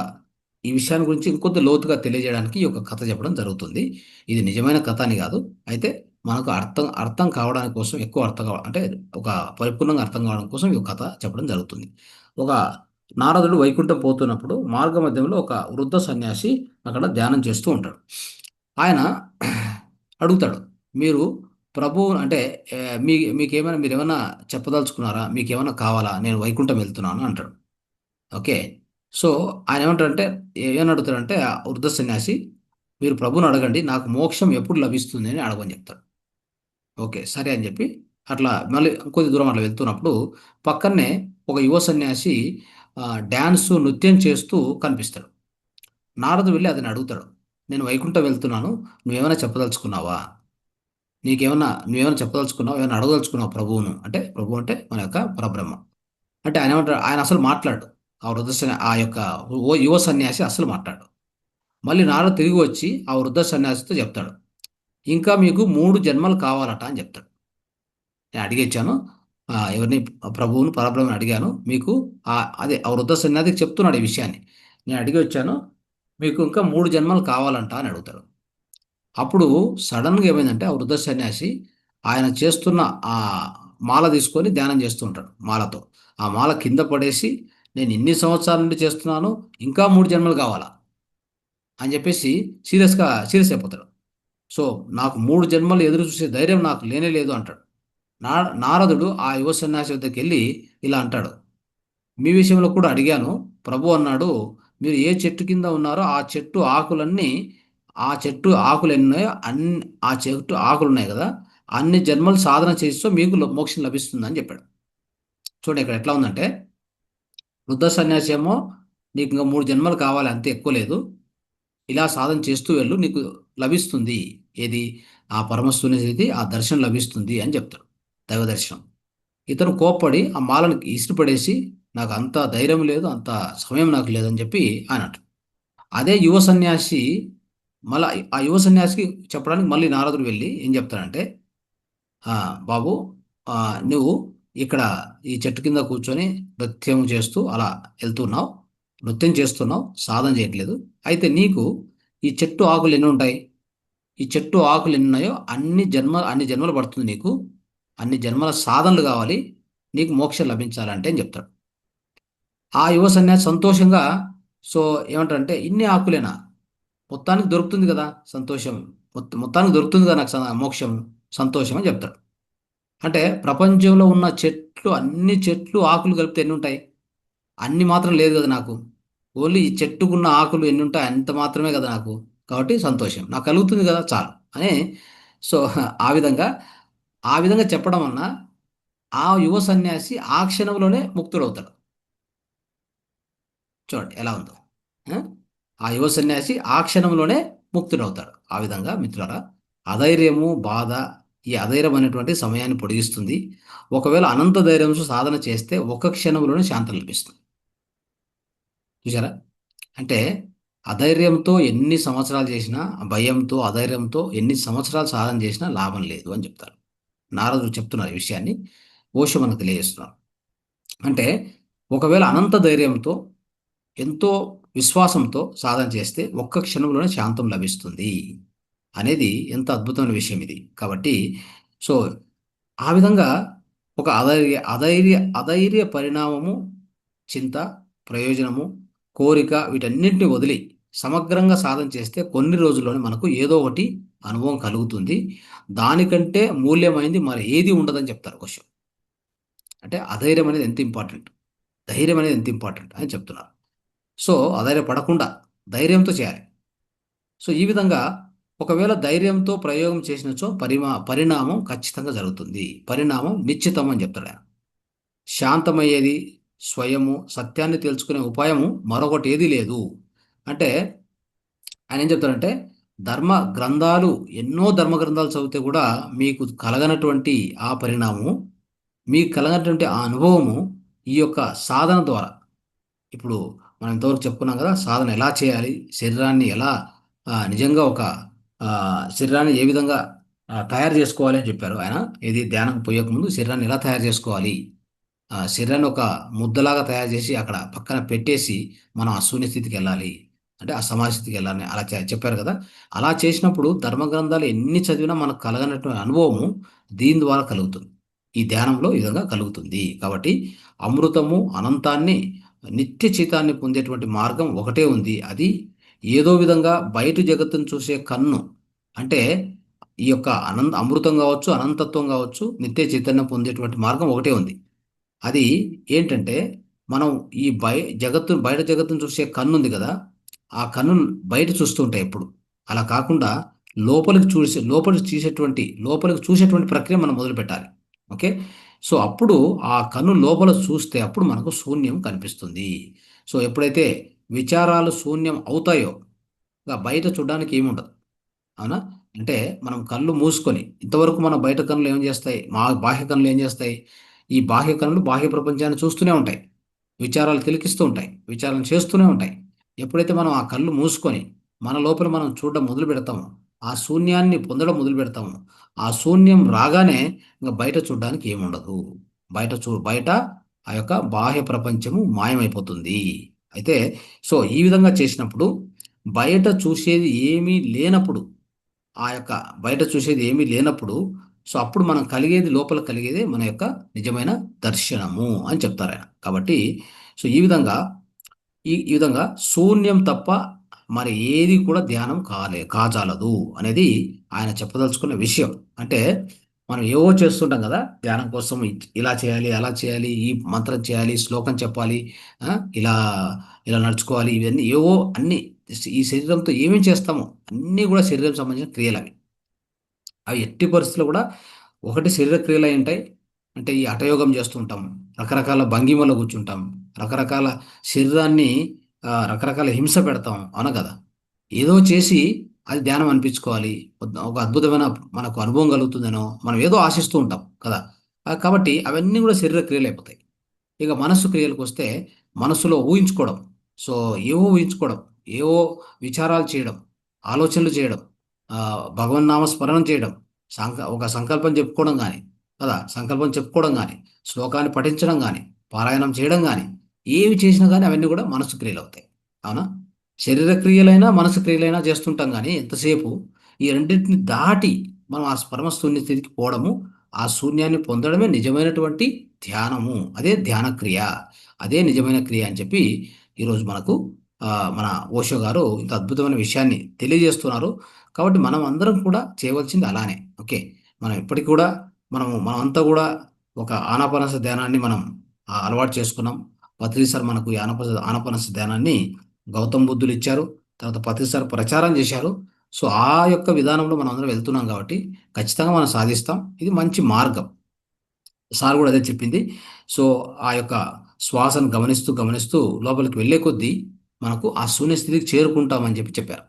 ఈ విషయాన్ని గురించి ఇంకొంత లోతుగా తెలియజేయడానికి ఈ యొక్క కథ చెప్పడం జరుగుతుంది. ఇది నిజమైన కథ అని కాదు. అయితే మనకు అర్థం అర్థం కావడానికి కోసం ఎక్కువ అర్థం అంటే ఒక పరిపూర్ణంగా అర్థం కావడం కోసం ఈ కథ చెప్పడం జరుగుతుంది. ఒక నారదుడు వైకుంఠం పోతున్నప్పుడు మార్గమధ్యంలో ఒక వృద్ధ సన్యాసి అక్కడ ధ్యానం చేస్తూ ఉంటాడు. ఆయన అడుగుతాడు, "మీరు ప్రభువు అంటే మీరేమన్నా చెప్పదలుచుకున్నారా? మీకేమన్నా కావాలా? నేను వైకుంఠం వెళ్తున్నాను" అంటాడు. ఓకే. సో, ఆయన ఏమంటాడంటే ఏమని అడుగుతాడంటే ఆ వృద్ధ సన్యాసి, "మీరు ప్రభువుని అడగండి. నాకు మోక్షం ఎప్పుడు లభిస్తుంది" అని అడగమని చెప్తాడు. ఓకే. సరే అని చెప్పి అట్లా మళ్ళీ కొద్ది దూరం అట్లా వెళ్తున్నప్పుడు పక్కనే ఒక యువ సన్యాసి డ్యాన్సు నృత్యం చేస్తూ కనిపిస్తాడు. నారదు వెళ్ళి అతన్ని అడుగుతాడు, నేను వైకుంఠం వెళ్తున్నాను, నువ్వేమైనా చెప్పదలుచుకున్నావా? నువ్వేమైనా చెప్పదలుచుకున్నావు, ఏమైనా అడగదలుచుకున్నావు ప్రభువును అంటే, ప్రభు అంటే మన యొక్క పరబ్రహ్మ. అంటే ఆయన ఏమంటాడు, ఆయన అసలు మాట్లాడు. ఆ వృద్ధ ఆ యొక్క ఓ యువ సన్యాసి అస్సలు మాట్లాడు. మళ్ళీ నారదు తిరిగి వచ్చి ఆ వృద్ధ సన్యాసితో చెప్తాడు, ఇంకా మీకు 3 జన్మలు కావాలట అని చెప్తాడు. నేను అడిగిచ్చాను, ఎవరిని, ప్రభువును పరబ్రహ్మని అడిగాను, మీకు అదే ఆ వృద్ధ సన్యాసికి చెప్తున్నాడు ఈ విషయాన్ని. నేను అడిగి వచ్చాను, మీకు ఇంకా 3 జన్మలు కావాలంట అని అడుగుతాడు. అప్పుడు సడన్గా ఏమైందంటే ఆ వృద్ధ సన్యాసి ఆయన చేస్తున్న ఆ మాల తీసుకొని ధ్యానం చేస్తూ ఉంటాడు మాలతో. ఆ మాల కింద పడేసి, నేను ఇన్ని సంవత్సరాల నుండి చేస్తున్నాను, ఇంకా 3 జన్మలు కావాలా అని చెప్పేసి సీరియస్ అయిపోతాడు. సో నాకు 3 జన్మలు ఎదురు చూసే ధైర్యం నాకు లేనే లేదు అంటాడు. నా నారదుడు ఆ యువ సన్యాసి వద్దకు వెళ్ళి ఇలా అంటాడు, మీ విషయంలో కూడా అడిగాను, ప్రభు అన్నాడు, మీరు ఏ చెట్టు కింద ఉన్నారో ఆ చెట్టు ఆకులన్నీ, ఆ చెట్టు ఆకులు ఎన్ని ఉన్నాయో ఆ చెట్టు ఆకులు ఉన్నాయి కదా, అన్ని జన్మలు సాధన చేస్తూ మీకు మోక్షం లభిస్తుందని చెప్పాడు. చూడండి ఇక్కడ ఎట్లా ఉందంటే, వృద్ధ సన్యాసి ఏమో నీకు ఇంకా 3 జన్మలు కావాలి, అంతే, ఎక్కువ లేదు, ఇలా సాధన చేస్తూ వెళ్ళు, నీకు లభిస్తుంది, ఏది, ఆ పరమశూన్య స్థితి, ఆ దర్శనం లభిస్తుంది అని చెప్తాడు, దైవ దర్శనం. ఇతను కోప్పడి ఆ మాలను ఇసిరిపడేసి, నాకు అంత ధైర్యం లేదు, అంత సమయం నాకు లేదని చెప్పి ఆయన అంటాడు. అదే యువ సన్యాసి మళ్ళీ ఆ యువ సన్యాసికి చెప్పడానికి మళ్ళీ నారదుడు వెళ్ళి ఏం చెప్తాడంటే, బాబు, ఆ, నువ్వు ఇక్కడ ఈ చెట్టు కింద కూర్చొని నృత్యం చేస్తూ అలా వెళ్తున్నావు, నృత్యం చేస్తున్నావు, సాధన చేయట్లేదు. అయితే నీకు ఈ చెట్టు ఆకులు ఎన్ని ఉంటాయి, ఈ చెట్టు ఆకులు ఎన్ని ఉన్నాయో అన్ని జన్మలు పడుతుంది నీకు, అన్ని జన్మల సాధనలు కావాలి, నీకు మోక్షం లభించాలంటే అని చెప్తాడు. ఆ యువ సన్యాసి సంతోషంగా, సో ఏమంటారంటే, ఇన్ని ఆకులేనా, మొత్తానికి దొరుకుతుంది కదా సంతోషం, మొత్తానికి దొరుకుతుంది కదా నాకు మోక్షం, సంతోషం అని చెప్తాడు. అంటే ప్రపంచంలో ఉన్న చెట్లు, అన్ని చెట్లు ఆకులు కలిపితే ఎన్ని ఉంటాయి, అన్ని మాత్రం లేదు కదా నాకు, ఓన్లీ ఈ చెట్టుకున్న ఆకులు ఎన్ని ఉంటాయి అంత మాత్రమే కదా నాకు, కాబట్టి సంతోషం నాకు కలుగుతుంది కదా చాలు అని. సో ఆ విధంగా ఆ విధంగా చెప్పడం వలన ఆ యువ సన్యాసి ఆ క్షణంలోనే ముక్తుడవుతాడు. చూడండి ఎలా ఉందో. ఆ? ఆ యువ సన్యాసి ఆ క్షణంలోనే ముక్తుడవుతాడు. ఆ విధంగా మిత్రులారా, అధైర్యము, బాధ, ఈ అధైర్యం అనేటువంటి సమయాన్ని పొడిగిస్తుంది. ఒకవేళ అనంత ధైర్యంతో సాధన చేస్తే ఒక క్షణంలోనే శాంతం లభిస్తుంది. చూసారా? అంటే అధైర్యంతో ఎన్ని సంవత్సరాలు చేసినా, భయంతో అధైర్యంతో ఎన్ని సంవత్సరాలు సాధన చేసినా లాభం లేదు అని చెప్తారు. నారదుడు చెప్తున్నారు ఈ విషయాన్ని, ఓషో మనకు తెలియజేస్తున్నారు. అంటే ఒకవేళ అనంత ధైర్యంతో, ఎంతో విశ్వాసంతో సాధన చేస్తే ఒక్క క్షణంలోనే శాంతం లభిస్తుంది అనేది ఎంత అద్భుతమైన విషయం ఇది. కాబట్టి సో ఆ విధంగా ఒక అధైర్య పరిణామము, చింత, ప్రయోజనము, కోరిక, వీటన్నింటిని వదిలి సమగ్రంగా సాధన చేస్తే కొన్ని రోజుల్లోనే మనకు ఏదో ఒకటి అనుభవం కలుగుతుంది. దానికంటే మూల్యమైంది మరి ఏది ఉండదని చెప్తారు క్వశ్చన్. అంటే అధైర్యం అనేది ఎంత ఇంపార్టెంట్, ధైర్యం అనేది ఎంత ఇంపార్టెంట్ అని చెప్తున్నారు. సో అధైర్యపడకుండా ధైర్యంతో చేయాలి. సో ఈ విధంగా ఒకవేళ ధైర్యంతో ప్రయోగం చేసినచో పరిణామం ఖచ్చితంగా జరుగుతుంది, పరిణామం నిశ్చితం అని చెప్తాడు ఆయన. శాంతమయ్యేది స్వయము, సత్యాన్ని తెలుసుకునే ఉపాయము మరొకటి ఏదీ లేదు అంటే, ఆయన ఏం చెప్తారంటే, ఎన్నో ధర్మ గ్రంథాలు చదివితే కూడా మీకు కలగనటువంటి ఆ పరిణామము, మీకు కలగనటువంటి ఆ అనుభవము ఈ యొక్క సాధన ద్వారా, ఇప్పుడు మనం ఇంతవరకు చెప్పుకున్నాం కదా, సాధన ఎలా చేయాలి, శరీరాన్ని ఎలా నిజంగా ఒక శరీరాన్ని ఏ విధంగా తయారు చేసుకోవాలి అని చెప్పారు ఆయన. ఇది ధ్యానం పోయక ముందు శరీరాన్ని ఎలా తయారు చేసుకోవాలి, శరీరాన్ని ఒక ముద్దలాగా తయారు చేసి అక్కడ పక్కన పెట్టేసి మనం ఆ శూన్య స్థితికి వెళ్ళాలి, అంటే ఆ సమాధి స్థితికి వెళ్ళాలని అలా చెప్పారు కదా. అలా చేసినప్పుడు ధర్మ గ్రంథాలు ఎన్ని చదివినా మనకు కలగనటువంటి అనుభవము దీని ద్వారా కలుగుతుంది, ఈ ధ్యానంలో ఈ విధంగా కలుగుతుంది. కాబట్టి అమృతము, అనంతాన్ని, నిత్య చితాన్ని పొందేటువంటి మార్గం ఒకటే ఉంది. అది ఏదో విధంగా బయట జగత్తును చూసే కన్ను, అంటే ఈ యొక్క అమృతం కావచ్చు, అనంతత్వం కావచ్చు, నిత్య చైతన్యం పొందేటువంటి మార్గం ఒకటే ఉంది. అది ఏంటంటే, మనం ఈ బయట జగత్తును చూసే కన్ను ఉంది కదా, ఆ కన్ను బయట చూస్తుంటాయి ఎప్పుడు, అలా కాకుండా లోపలికి చూసేటువంటి ప్రక్రియ మనం మొదలు పెట్టాలి. ఓకే. సో అప్పుడు ఆ కన్ను లోపల చూస్తే అప్పుడు మనకు శూన్యం కనిపిస్తుంది. సో ఎప్పుడైతే విచారాలు శూన్యం అవుతాయో ఇక బయట చూడడానికి ఏముండదు. అవునా? అంటే మనం కళ్ళు మూసుకొని ఇంతవరకు మన బయట కన్నులు ఏం చేస్తాయి? మా బాహ్య కన్నులు ఏం చేస్తాయి? ఈ బాహ్య కన్నులు బాహ్య ప్రపంచాన్ని చూస్తూనే ఉంటాయి. విచారాలు తిలకిస్తూ ఉంటాయి. విచారణ చేస్తూనే ఉంటాయి. ఎప్పుడైతే మనం ఆ కళ్ళు మూసుకొని మన లోపల మనం చూడడం మొదలు పెడతామో, ఆ శూన్యాన్ని పొందడం మొదలు పెడతామో, ఆ శూన్యం రాగానే ఇంక బయట చూడడానికి ఏముండదు. బయట ఆ యొక్క బాహ్య ప్రపంచము మాయమైపోతుంది. అయితే సో ఈ విధంగా చేసినప్పుడు బయట చూసేది ఏమీ లేనప్పుడు ఆ యొక్క బయట చూసేది ఏమీ లేనప్పుడు సో అప్పుడు మనం కలిగేది లోపల కలిగేది మన యొక్క నిజమైన దర్శనము అని చెప్తారు ఆయన. కాబట్టి సో ఈ విధంగా శూన్యం తప్ప మరి ఏది కూడా ధ్యానం కాజాలదు అనేది ఆయన చెప్పదలుచుకున్న విషయం. అంటే మనం ఏవో చేస్తుంటాం కదా ధ్యానం కోసం ఇలా చేయాలి అలా చేయాలి ఈ మంత్రం చేయాలి శ్లోకం చెప్పాలి, ఆ, ఇలా ఇలా నడుచుకోవాలి ఇవన్నీ ఏవో అన్ని ఈ శరీరంతో ఏమేం చేస్తామో అన్నీ కూడా శరీరం సంబంధించిన క్రియలు అవి. అవి ఎట్టి పరిస్థితుల్లో కూడా ఒకటి శరీర క్రియలు అయి ఉంటాయి. అంటే ఈ హఠయోగం చేస్తూ ఉంటాం, రకరకాల భంగిమలో కూర్చుంటాం, రకరకాల శరీరాన్ని రకరకాల హింస పెడతాం అవునా కదా. ఏదో చేసి అది ధ్యానం అనిపించుకోవాలి, ఒక అద్భుతమైన మనకు అనుభవం కలుగుతుందనో మనం ఏదో ఆశిస్తూ ఉంటాం కదా. కాబట్టి అవన్నీ కూడా శరీర క్రియలు అయిపోతాయి. ఇక మనస్సు క్రియలకు వస్తే మనస్సులో ఊహించుకోవడం. సో ఏవో ఊహించుకోవడం, ఏవో విచారాలు చేయడం, ఆలోచనలు చేయడం, భగవన్నామ స్మరణం చేయడం, ఒక సంకల్పం చెప్పుకోవడం కానీ కదా, సంకల్పం చెప్పుకోవడం కానీ, శ్లోకాన్ని పఠించడం కానీ, పారాయణం చేయడం కానీ, ఏవి చేసినా కానీ అవన్నీ కూడా మనస్సు క్రియలు అవుతాయి. అవునా? శరీర క్రియలైనా మనసు క్రియలైనా చేస్తుంటాం కానీ ఎంతసేపు ఈ రెండింటిని దాటి మనం ఆ పరమ శూన్య స్థితికి పోవడము, ఆ శూన్యాన్ని పొందడమే నిజమైనటువంటి ధ్యానము. అదే ధ్యాన క్రియ, అదే నిజమైన క్రియ అని చెప్పి ఈరోజు మనకు మన ఓషో గారు ఇంత అద్భుతమైన విషయాన్ని తెలియజేస్తున్నారు. కాబట్టి మనం అందరం కూడా చేయవలసింది అలానే. ఓకే, మనం ఇప్పటికి కూడా మనమంతా కూడా ఒక ఆనాపానస ధ్యానాన్ని మనం అలవాటు చేసుకున్నాం. పత్రి సార్ మనకు ఈ ఆనాపానస ధ్యానాన్ని గౌతమ్ బుద్ధులు ఇచ్చారు. తర్వాత పత్రి సార్ ప్రచారం చేశారు. సో ఆ యొక్క విధానంలో మనం అందరం వెళ్తున్నాం కాబట్టి ఖచ్చితంగా మనం సాధిస్తాం. ఇది మంచి మార్గం. సార్ కూడా అదే చెప్పింది. సో ఆ యొక్క శ్వాసను గమనిస్తూ గమనిస్తూ లోపలికి వెళ్ళే కొద్దీ మనకు ఆ శూన్య స్థితికి చేరుకుంటామని చెప్పి చెప్పారు.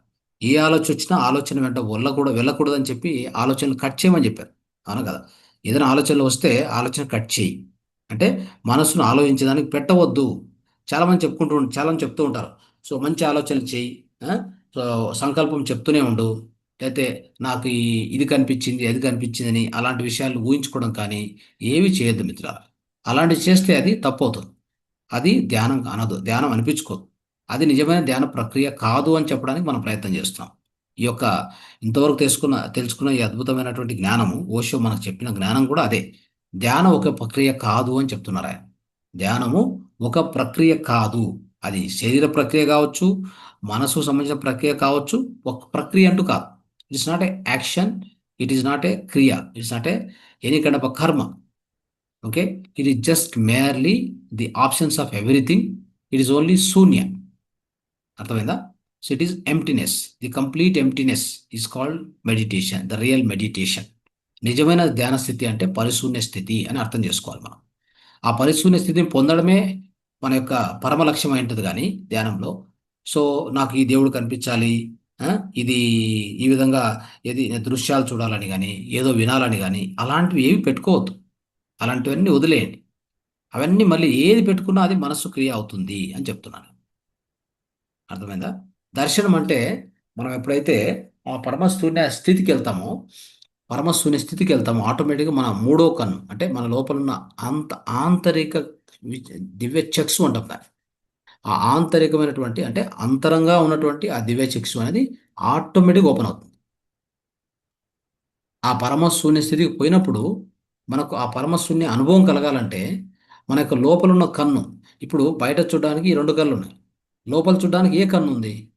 ఏ ఆలోచన వచ్చినా ఆలోచన వెంట వెళ్ళకూడదని చెప్పి ఆలోచనలు కట్ చేయమని చెప్పారు. అవును కదా. ఏదైనా ఆలోచనలు వస్తే ఆలోచన కట్ చేయి అంటే మనసును ఆలోచించడానికి పెట్టవద్దు. చాలా మంది చెప్తూ ఉంటారు. సో మంచి ఆలోచనలు చేయి, ఆ? సో సంకల్పం చెప్తూనే ఉండు. అయితే నాకు ఇది కనిపించింది అది కనిపించింది అని అలాంటి విషయాలు ఊహించుకోవడం కానీ ఏవి చేయొద్దు మిత్రులారా. అలాంటివి చేస్తే అది తప్పవుతుంది. అది ధ్యానం అనదు, ధ్యానం అనిపించుకోదు. అది నిజమైన ధ్యాన ప్రక్రియ కాదు అని చెప్పడానికి మనం ప్రయత్నం చేస్తున్నాం. ఈ యొక్క ఇంతవరకు తెలుసుకున్న ఈ అద్భుతమైనటువంటి జ్ఞానము ఓషో మనకు చెప్పిన జ్ఞానం కూడా అదే. ధ్యానం ఒక ప్రక్రియ కాదు అని చెప్తున్నారు ఆయన. ధ్యానము ఒక ప్రక్రియ కాదు. అది శరీర ప్రక్రియ కావచ్చు, మనసు సంబంధించిన ప్రక్రియ కావచ్చు. ఒక ప్రక్రియ అంటూ కాదు. It's not a action, it is not a క్రియ, it's not a any kind of a కర్మ. Okay, it is just merely the options of everything. It is only శూన్య. అర్థమైందా? So it is emptiness. The complete emptiness is called meditation, the real meditation. నిజమైన ధ్యాన స్థితి అంటే పరిశూన్య స్థితి అని అర్థం చేసుకోవాలి మనం. ఆ పరిశూన్య స్థితిని పొందడమే మన యొక్క పరమ లక్ష్యం అయి ఉంటుంది కానీ ధ్యానంలో. సో నాకు ఈ దేవుడు కనిపించాలి, ఆ, ఇది ఈ విధంగా ఏది దృశ్యాలు చూడాలని కానీ ఏదో వినాలని కానీ అలాంటివి ఏవి పెట్టుకోవద్దు. అలాంటివన్నీ వదిలేయండి. అవన్నీ మళ్ళీ ఏది పెట్టుకున్నా అది మనస్సు క్రియ అవుతుంది అని చెప్తున్నాను. అర్థమైందా? దర్శనం అంటే మనం ఎప్పుడైతే ఆ పరమశూన్య స్థితికి వెళ్తామో ఆటోమేటిక్గా మన మూడో కన్ను అంటే మన లోపల ఉన్న ఆంతరిక దివ్య చక్షు అంటాం దాన్ని. ఆ ఆంతరికమైనటువంటి అంటే అంతరంగా ఉన్నటువంటి ఆ దివ్య చక్షు అనేది ఆటోమేటిక్ ఓపెన్ అవుతుంది. ఆ పరమశూన్య స్థితికి పోయినప్పుడు మనకు ఆ పరమశూన్య అనుభవం కలగాలంటే మన యొక్క లోపల ఉన్న కన్ను, ఇప్పుడు బయట చూడడానికి ఈ రెండు కళ్ళు ఉన్నాయి, లోపల చూడడానికి ఏ కన్ను ఉంది?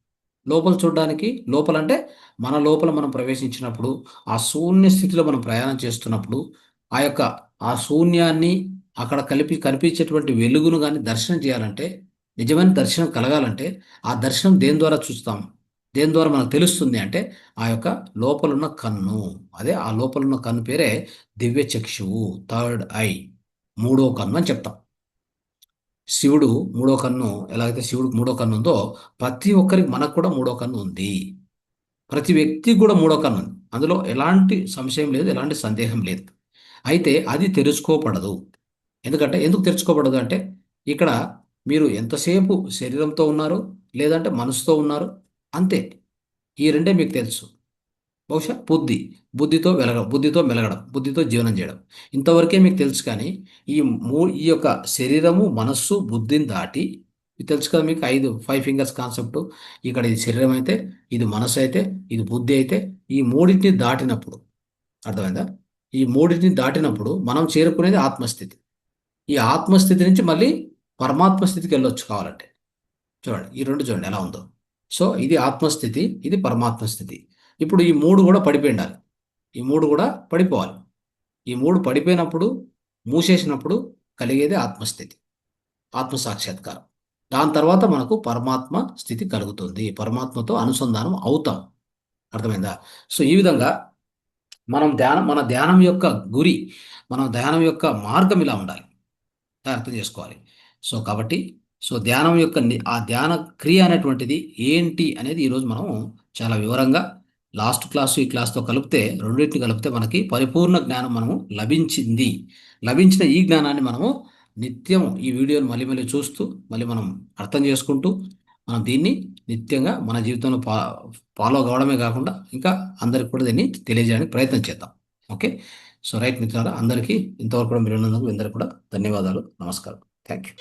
లోపల చూడడానికి లోపలంటే మన లోపల మనం ప్రవేశించినప్పుడు ఆ శూన్య స్థితిలో మనం ప్రయాణం చేస్తున్నప్పుడు ఆ యొక్క ఆ శూన్యాన్ని అక్కడ కనిపించేటువంటి వెలుగును కానీ దర్శనం చేయాలంటే, నిజమైన దర్శనం కలగాలంటే ఆ దర్శనం దేని ద్వారా చూస్తాం, దేని ద్వారా మనకు తెలుస్తుంది అంటే ఆ యొక్క లోపలున్న కన్ను. అదే ఆ లోపలున్న కన్ను పేరే దివ్య చక్షువు, థర్డ్ ఐ. మూడో కన్ను అని చెప్తాం. శివుడు మూడో కన్ను, ఎలాగైతే శివుడికి మూడో కన్ను ఉందో ప్రతి ఒక్కరికి మనకు కూడా మూడో కన్ను ఉంది. ప్రతి వ్యక్తికి కూడా మూడో కన్ను ఉంది. అందులో ఎలాంటి సంశయం లేదు, ఎలాంటి సందేహం లేదు. అయితే అది తెరుచుకోబడదు. ఎందుకు తెరుచుకోబడదు అంటే, ఇక్కడ మీరు ఎంతసేపు శరీరంతో ఉన్నారు, లేదంటే మనసుతో ఉన్నారు, అంతే. ఈ రెండే మీకు తెలుసు. బహుశా బుద్ధితో మెలగడం, బుద్ధితో జీవనం చేయడం, ఇంతవరకే మీకు తెలుసు. కానీ ఈ యొక్క శరీరము, మనస్సు, బుద్ధిని దాటి, ఇది తెలుసు కదా మీకు, 5 ఫింగర్స్ కాన్సెప్ట్. ఇక్కడ ఇది శరీరం అయితే, ఇది మనస్సు అయితే, ఇది బుద్ధి అయితే, ఈ మూడింటిని దాటినప్పుడు, అర్థమైందా? ఈ మూడింటిని దాటినప్పుడు మనం చేరుకునేది ఆత్మస్థితి. ఈ ఆత్మస్థితి నుంచి మళ్ళీ పరమాత్మ స్థితికి వెళ్ళొచ్చు కావాలంటే. చూడండి, ఈ రెండు చూడండి ఎలా ఉందో. సో ఇది ఆత్మస్థితి, ఇది పరమాత్మ స్థితి. ఇప్పుడు ఈ మూడు కూడా పడిపోయి ఉండాలి. ఈ మూడు కూడా పడిపోవాలి. ఈ మూడు పడిపోయినప్పుడు, మూసేసినప్పుడు కలిగేది ఆత్మస్థితి, ఆత్మ సాక్షాత్కారం. దాని తర్వాత మనకు పరమాత్మ స్థితి కలుగుతుంది. పరమాత్మతో అనుసంధానం అవుతాం. అర్థమైందా? సో ఈ విధంగా మన ధ్యానం యొక్క గురి, మన ధ్యానం యొక్క మార్గం ఇలా ఉండాలి. అర్థం చేసుకోవాలి. సో కాబట్టి, ధ్యానం యొక్క ఆ ధ్యాన క్రియ అనేటువంటిది ఏంటి అనేది ఈరోజు మనం చాలా వివరంగా, లాస్ట్ క్లాసు ఈ క్లాస్తో కలిపితే, రెండింటిని కలిపితే మనకి పరిపూర్ణ జ్ఞానం మనము లభించింది. లభించిన ఈ జ్ఞానాన్ని మనము నిత్యం ఈ వీడియోని మళ్ళీ మళ్ళీ చూస్తూ, మళ్ళీ మనం అర్థం చేసుకుంటూ, మనం దీన్ని నిత్యంగా మన జీవితంలో ఫాలో కావడమే కాకుండా ఇంకా అందరికి కూడా దీన్ని తెలియజేయడానికి ప్రయత్నం చేద్దాం. ఓకే. సో రైట్ మిత్రులారా, అందరికీ ఇంతవరకు కూడా మీరు ఉన్నందుకు అందరికీ కూడా ధన్యవాదాలు. నమస్కారం. Thank you.